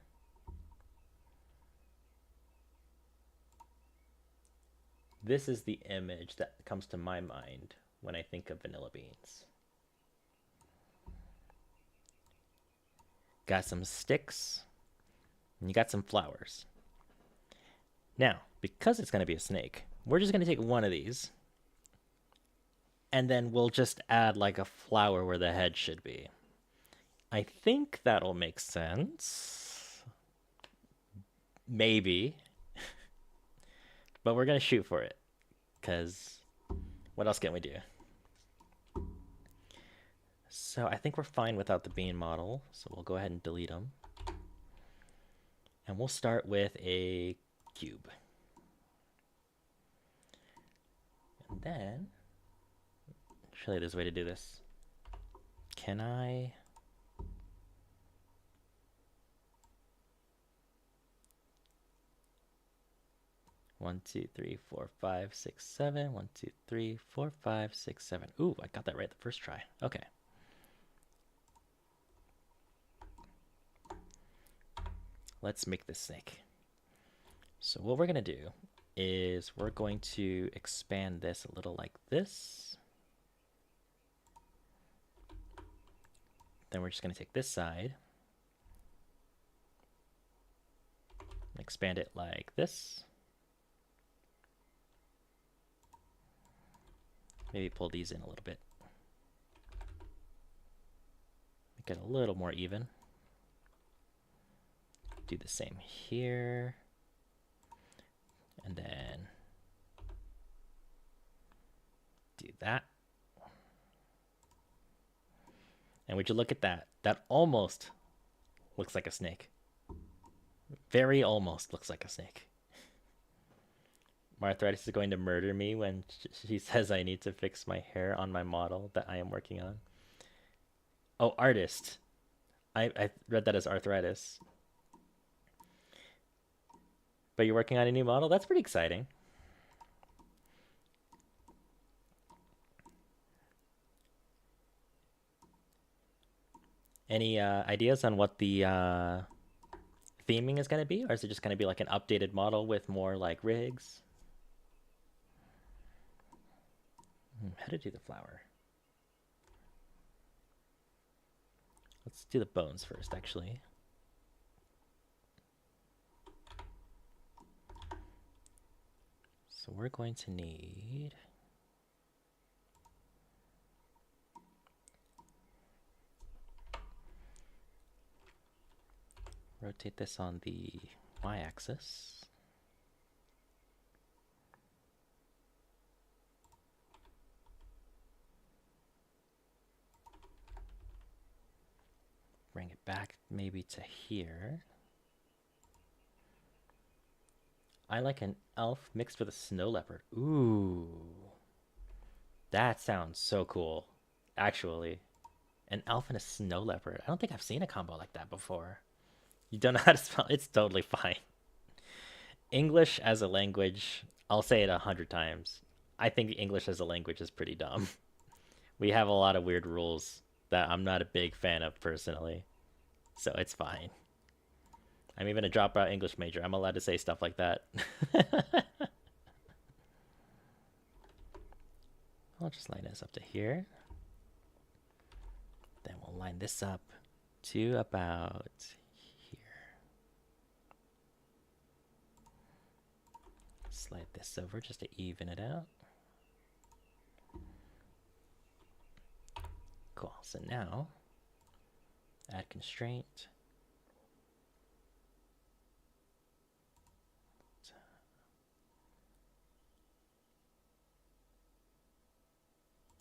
this is the image that comes to my mind when I think of vanilla beans. Got some sticks, and you got some flowers. Now, because it's going to be a snake, we're just going to take one of these, and then we'll just add like a flower where the head should be. I think that'll make sense. Maybe. But we're going to shoot for it, because what else can we do? So I think we're fine without the bean model, so we'll go ahead and delete them. And we'll start with a cube. And then, surely there's a way to do this. Can I... One, two, three, four, five, six, seven. 1, 2, 3, 4, 5, 6, 7. Ooh, I got that right the first try. Okay. Let's make this snake. So what we're going to do is we're going to expand this a little like this. Then we're just going to take this side and expand it like this. Maybe pull these in a little bit. Make it a little more even. Do the same here. And then do that. And would you look at that? That almost looks like a snake. Very almost looks like a snake. My arthritis is going to murder me when she says I need to fix my hair on my model that I am working on. Oh, artist. I read that as arthritis. But you're working on a new model? That's pretty exciting. Any ideas on what the theming is going to be? Or is it just going to be like an updated model with more like rigs? How to do the flower? Let's do the bones first, actually. So we're going to need... rotate this on the y-axis. Bring it back maybe to here. I like an elf mixed with a snow leopard. Ooh. That sounds so cool, actually. An elf and a snow leopard. I don't think I've seen a combo like that before. You don't know how to spell? It's totally fine. English as a language, I'll say it 100 times. I think English as a language is pretty dumb. We have a lot of weird rules that I'm not a big fan of personally. So it's fine. I'm even a dropout English major. I'm allowed to say stuff like that. I'll just line this up to here. Then we'll line this up to about here. Slide this over just to even it out. Cool. So now, add constraint.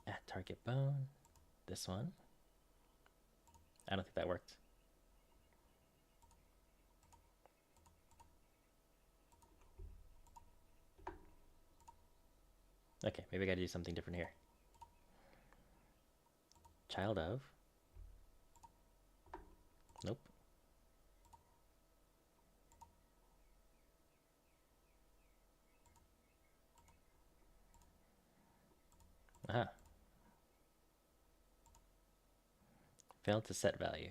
Add target bone. This one. I don't think that worked. Okay, maybe I gotta do something different here. Child of. Nope. Aha. Failed to set value.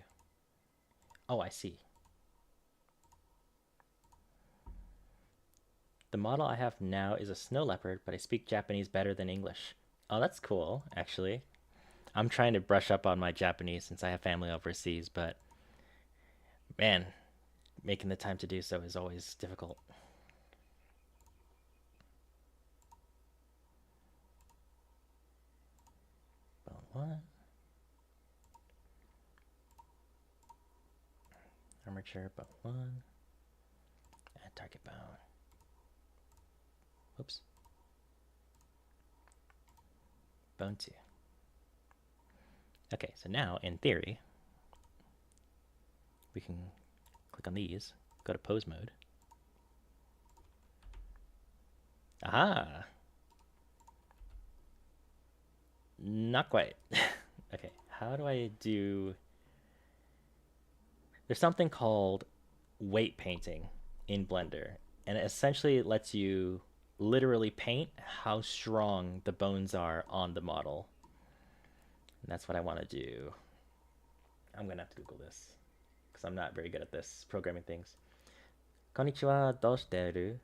Oh, I see. The model I have now is a snow leopard, but I speak Japanese better than English. Oh, that's cool, actually. I'm trying to brush up on my Japanese since I have family overseas, but man, making the time to do so is always difficult. Bone one. Armature, bone one. And target bone. Whoops. Bone two. Okay, so now, in theory, we can click on these, go to pose mode. Aha! Not quite. Okay, how do I do... There's something called weight painting in Blender, and it essentially lets you literally paint how strong the bones are on the model. And that's what I want to do. I'm gonna have to Google this because I'm not very good at this programming things. Konnichiwa, doshiteru?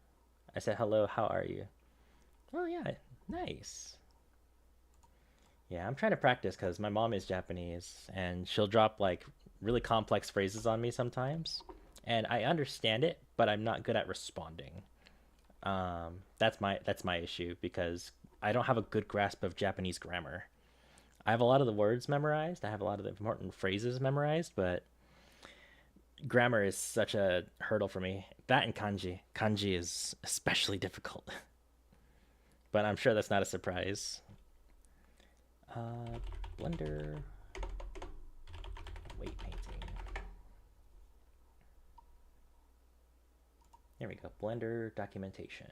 I said hello, how are you? Oh yeah, nice. Yeah, I'm trying to practice because my mom is Japanese and she'll drop like really complex phrases on me sometimes. And I understand it, but I'm not good at responding. That's my issue because I don't have a good grasp of Japanese grammar. I have a lot of the words memorized. I have a lot of the important phrases memorized, but grammar is such a hurdle for me. That and kanji. Kanji is especially difficult. But I'm sure that's not a surprise. Blender weight painting. There we go. Blender documentation.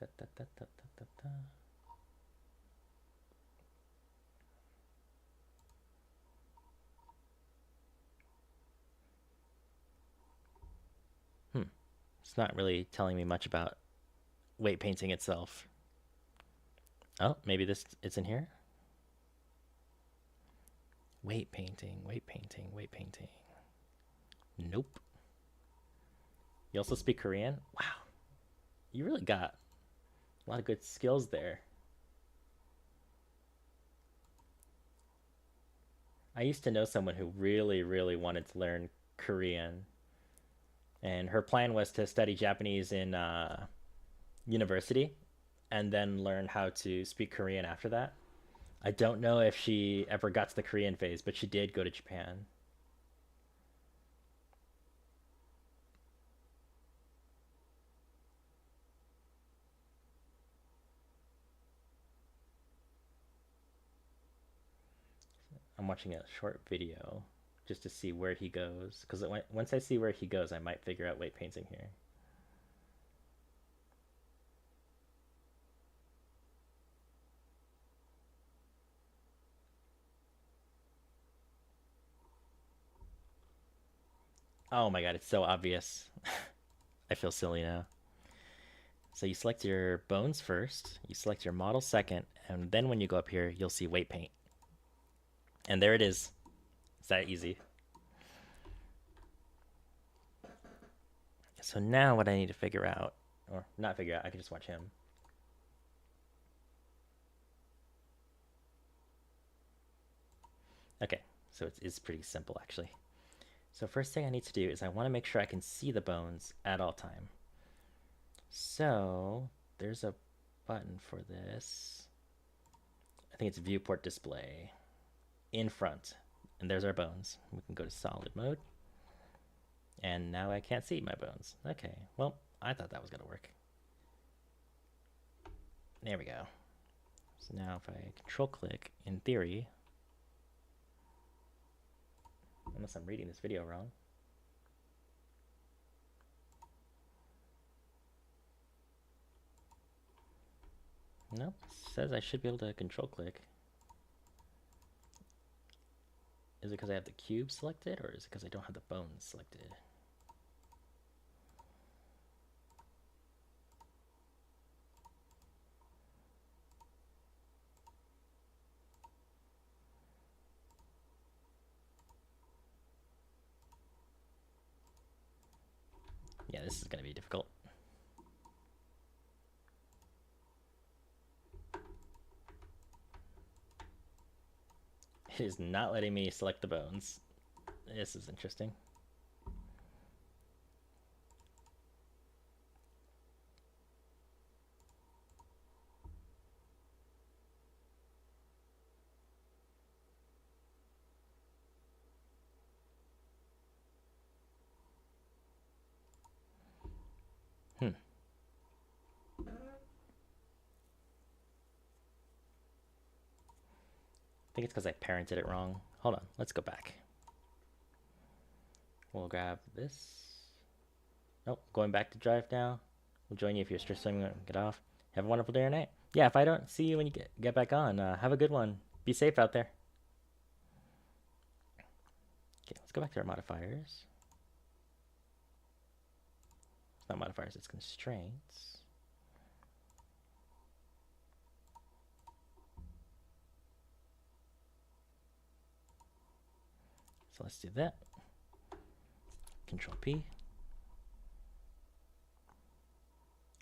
Da, da, da, da, da, da. It's not really telling me much about weight painting itself. Oh, maybe it's in here. Weight painting, weight painting, weight painting. Nope. You also speak Korean? Wow. You really got a lot of good skills there. I used to know someone who really, really wanted to learn Korean. And her plan was to study Japanese in university and then learn how to speak Korean after that. I don't know if she ever got to the Korean phase, but she did go to Japan. I'm watching a short video just to see where he goes. Because once I see where he goes, I might figure out weight painting here. Oh my god, it's so obvious. I feel silly now. So you select your bones first, you select your model second, and then when you go up here, you'll see weight paint. And there it is. It's that easy. So now what I need to figure out, or not figure out, I can just watch him. Okay, so it's pretty simple actually. So first thing I need to do is I want to make sure I can see the bones at all time. So there's a button for this. I think it's viewport display in front. And there's our bones. We can go to solid mode. And now I can't see my bones. Okay, well, I thought that was going to work. There we go. So now if I control click, in theory, unless I'm reading this video wrong. Nope, it says I should be able to control click. Is it because I have the cube selected, or is it because I don't have the bones selected? this is going to be difficult. It is not letting me select the bones. This is interesting. I think it's because I parented it wrong. Hold on, let's go back. We'll grab this. Nope, going back to drive now. We'll join you if you're stressed swimming. Get off. Have a wonderful day or night. Yeah, if I don't see you when you get back on, have a good one. Be safe out there. Okay, let's go back to our modifiers. It's not modifiers, it's constraints. So let's do that. Control P.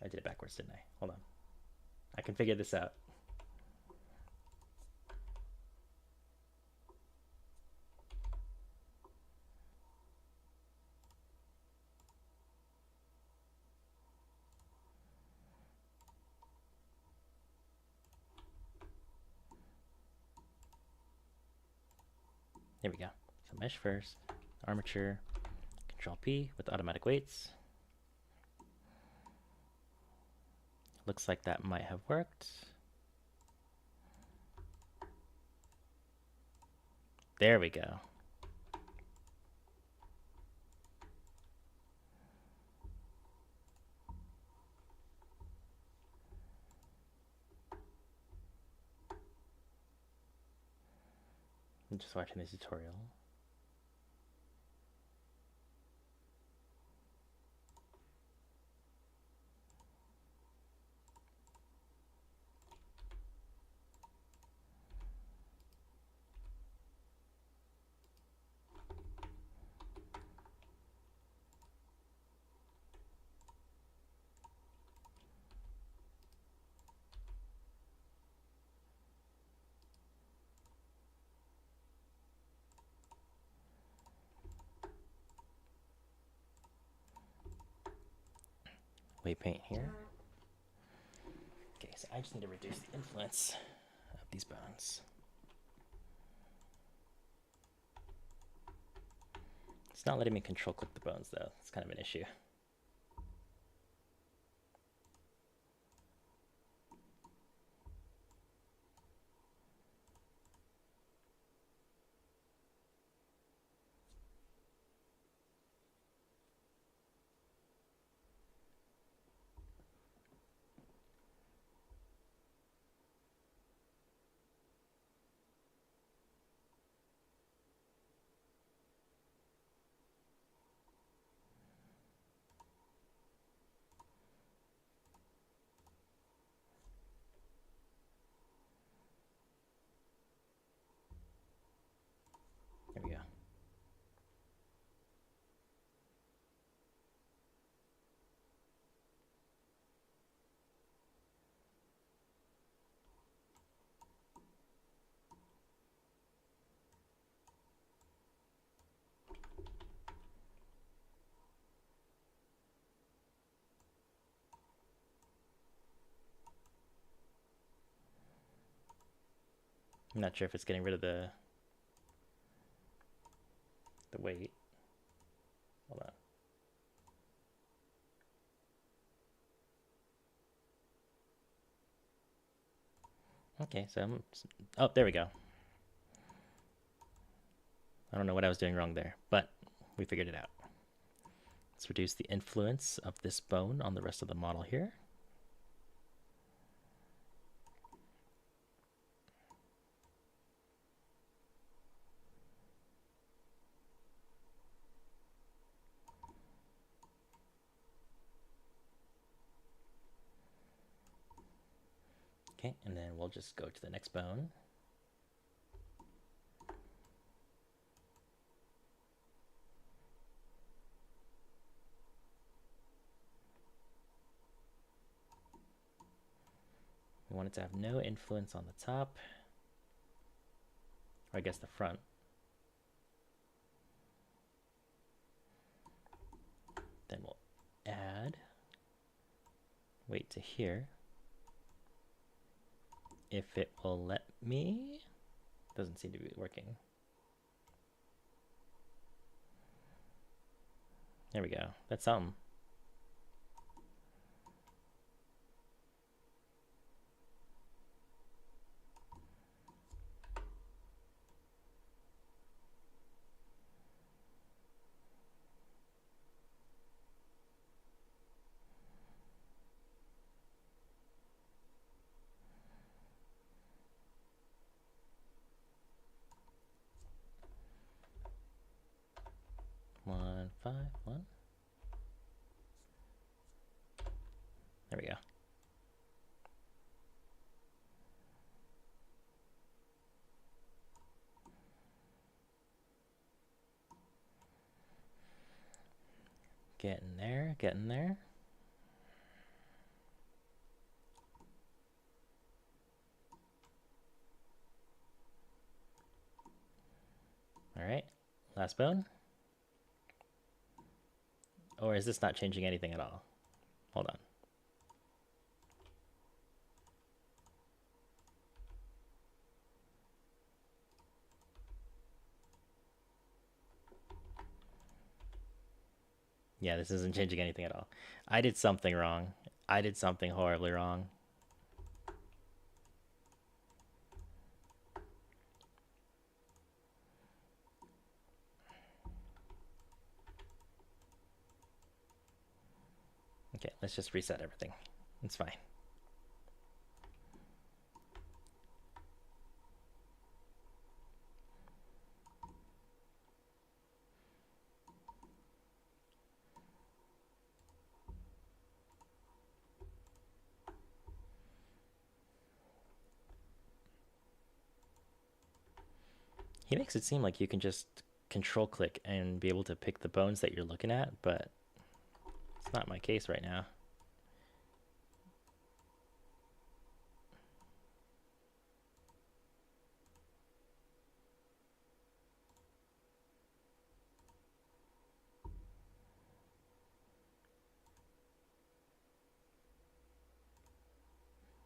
I did it backwards, didn't I? Hold on. I can figure this out. There we go. So mesh first, armature, Control P with automatic weights. Looks like that might have worked. There we go. I'm just watching this tutorial. Weight paint here. Okay, so I just need to reduce the influence of these bones. It's not letting me control click the bones though. It's kind of an issue. There we go. I'm not sure if it's getting rid of the weight. Hold on. Okay, so oh, there we go. I don't know what I was doing wrong there, but we figured it out. Let's reduce the influence of this bone on the rest of the model here. Okay, and then we'll just go to the next bone. want it to have no influence on the top. Or I guess the front. Then we'll add weight to here. If it will let me. Doesn't seem to be working. There we go. That's something. One, 5, 1. There we go. Getting there, getting there. All right, last bone. Or is this not changing anything at all? Hold on. Yeah, this isn't changing anything at all. I did something wrong. I did something horribly wrong. Okay, let's just reset everything. It's fine. He makes it seem like you can just control click and be able to pick the bones that you're looking at, but it's not my case right now.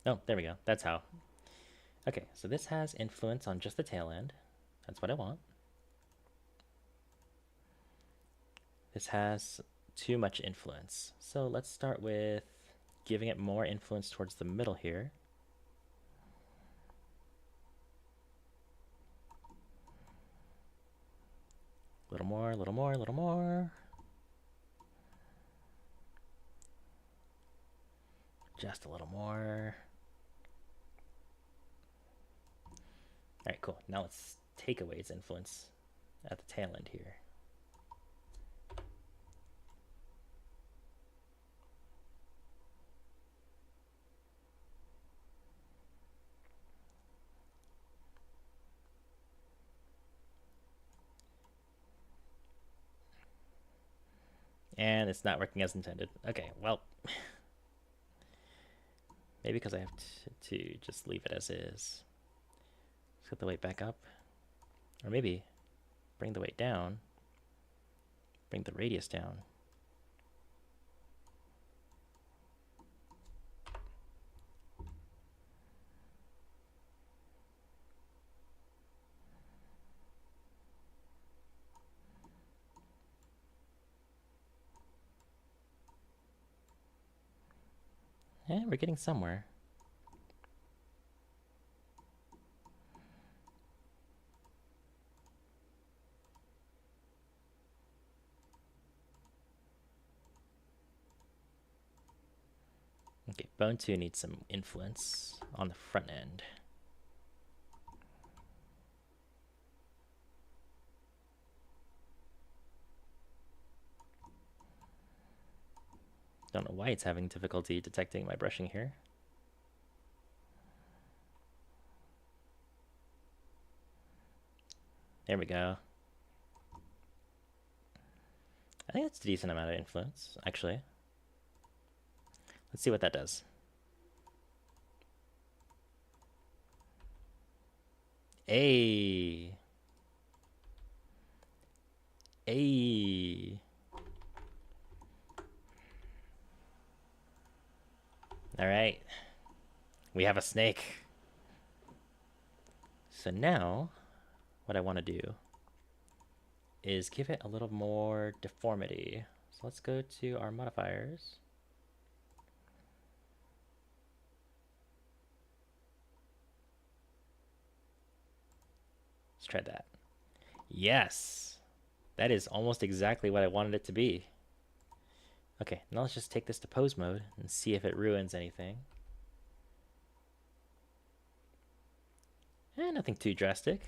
Oh, there we go. That's how. Okay, so this has influence on just the tail end. That's what I want. This has too much influence. So let's start with giving it more influence towards the middle here. A little more, a little more, a little more. Just a little more. All right, cool. Now let's take away its influence at the tail end here. And it's not working as intended. Okay, well, maybe because I have to just leave it as is. Let's get the weight back up. Or maybe bring the weight down. Bring the radius down. Yeah, we're getting somewhere. Okay, bone 2 needs some influence on the front end. Don't know why it's having difficulty detecting my brushing here. There we go. I think that's a decent amount of influence, actually. Let's see what that does. A. A. All right. We have a snake. So now, what I want to do is give it a little more deformity. So let's go to our modifiers. Let's try that. Yes! That is almost exactly what I wanted it to be. Okay, now let's just take this to pose mode and see if it ruins anything. Nothing too drastic.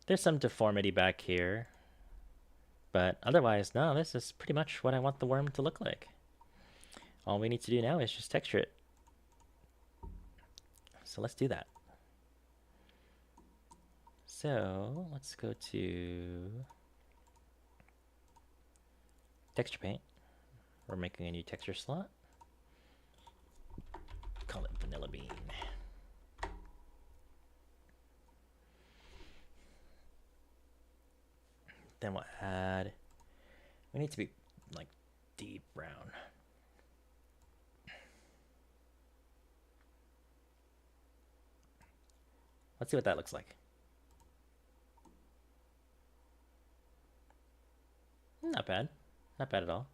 There's some deformity back here. But otherwise, no, this is pretty much what I want the worm to look like. All we need to do now is just texture it. So let's do that. So let's go to texture paint. We're making a new texture slot. Call it vanilla bean. Then we'll add, we need to be like deep brown. Let's see what that looks like. Not bad. Not bad at all.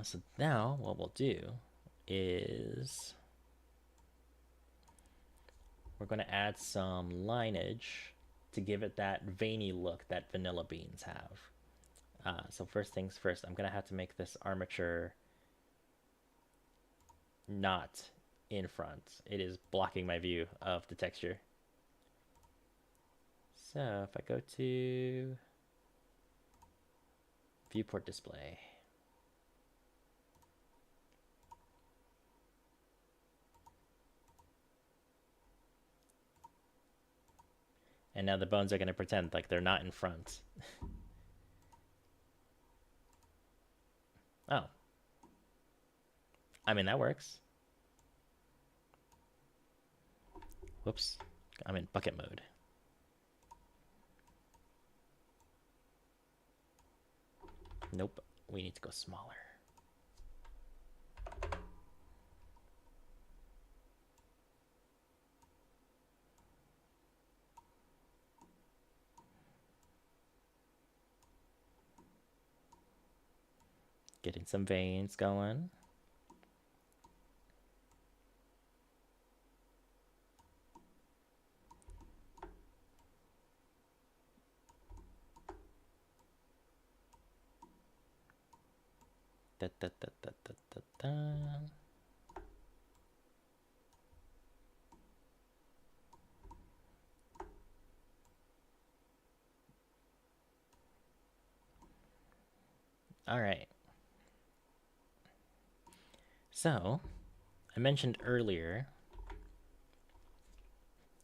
So now what we'll do is we're going to add some lineage to give it that veiny look that vanilla beans have. So first things first, I'm going to have to make this armature not in front. It is blocking my view of the texture. So if I go to viewport display, and now the bones are going to pretend like they're not in front. Oh. I mean, that works. Whoops. I'm in bucket mode. Nope. We need to go smaller. Getting some veins going. Da, da, da, da, da, da, da. All right. So, I mentioned earlier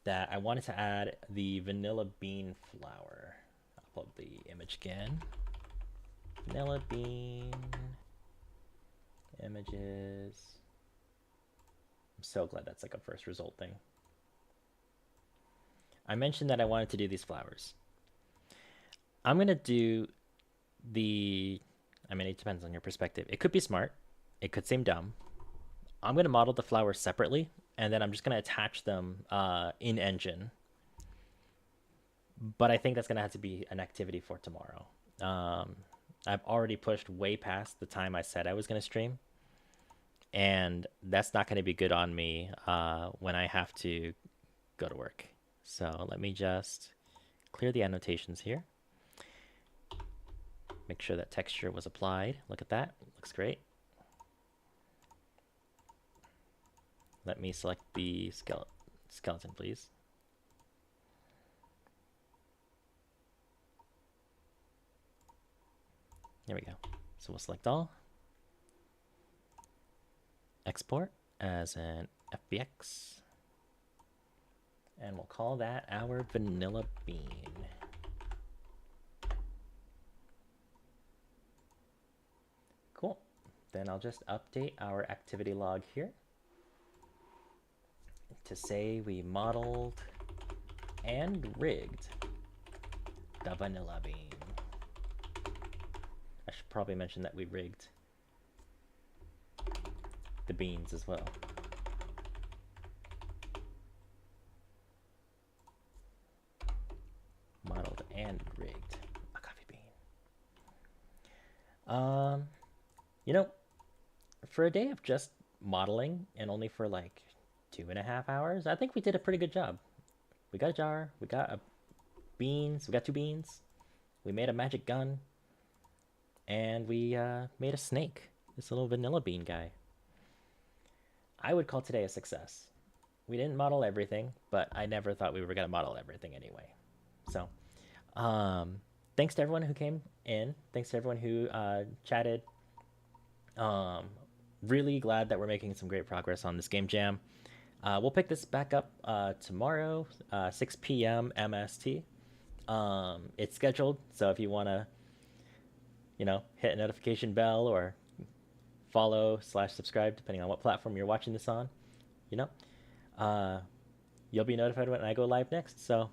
that I wanted to add the vanilla bean flower. I'll pull up the image again. Vanilla bean images. I'm so glad that's like a first result thing. I mentioned that I wanted to do these flowers. I'm going to do the, I mean, it depends on your perspective. It could be smart. It could seem dumb. I'm going to model the flowers separately, and then I'm just going to attach them in engine. But I think that's going to have to be an activity for tomorrow. I've already pushed way past the time I said I was going to stream. And that's not going to be good on me when I have to go to work. So let me just clear the annotations here. Make sure that texture was applied. Look at that. Looks great. Let me select the skeleton, please. There we go. So we'll select all. Export as an FBX. And we'll call that our vanilla bean. Cool. Then I'll just update our activity log here. to say we modeled and rigged the vanilla bean. I should probably mention that we rigged the beans as well. Modeled and rigged a coffee bean. You know, for a day of just modeling and only for like 2.5 hours, I think we did a pretty good job. We got a jar, we got beans, we got 2 beans, we made a magic gun, and we made a snake, this little vanilla bean guy. I would call today a success. We didn't model everything, but I never thought we were going to model everything anyway. So, thanks to everyone who came in. Thanks to everyone who chatted. Really glad that we're making some great progress on this game jam. We'll pick this back up tomorrow, 6 p.m. MST. It's scheduled, so if you want to, hit a notification bell or follow/subscribe, depending on what platform you're watching this on, you'll be notified when I go live next. So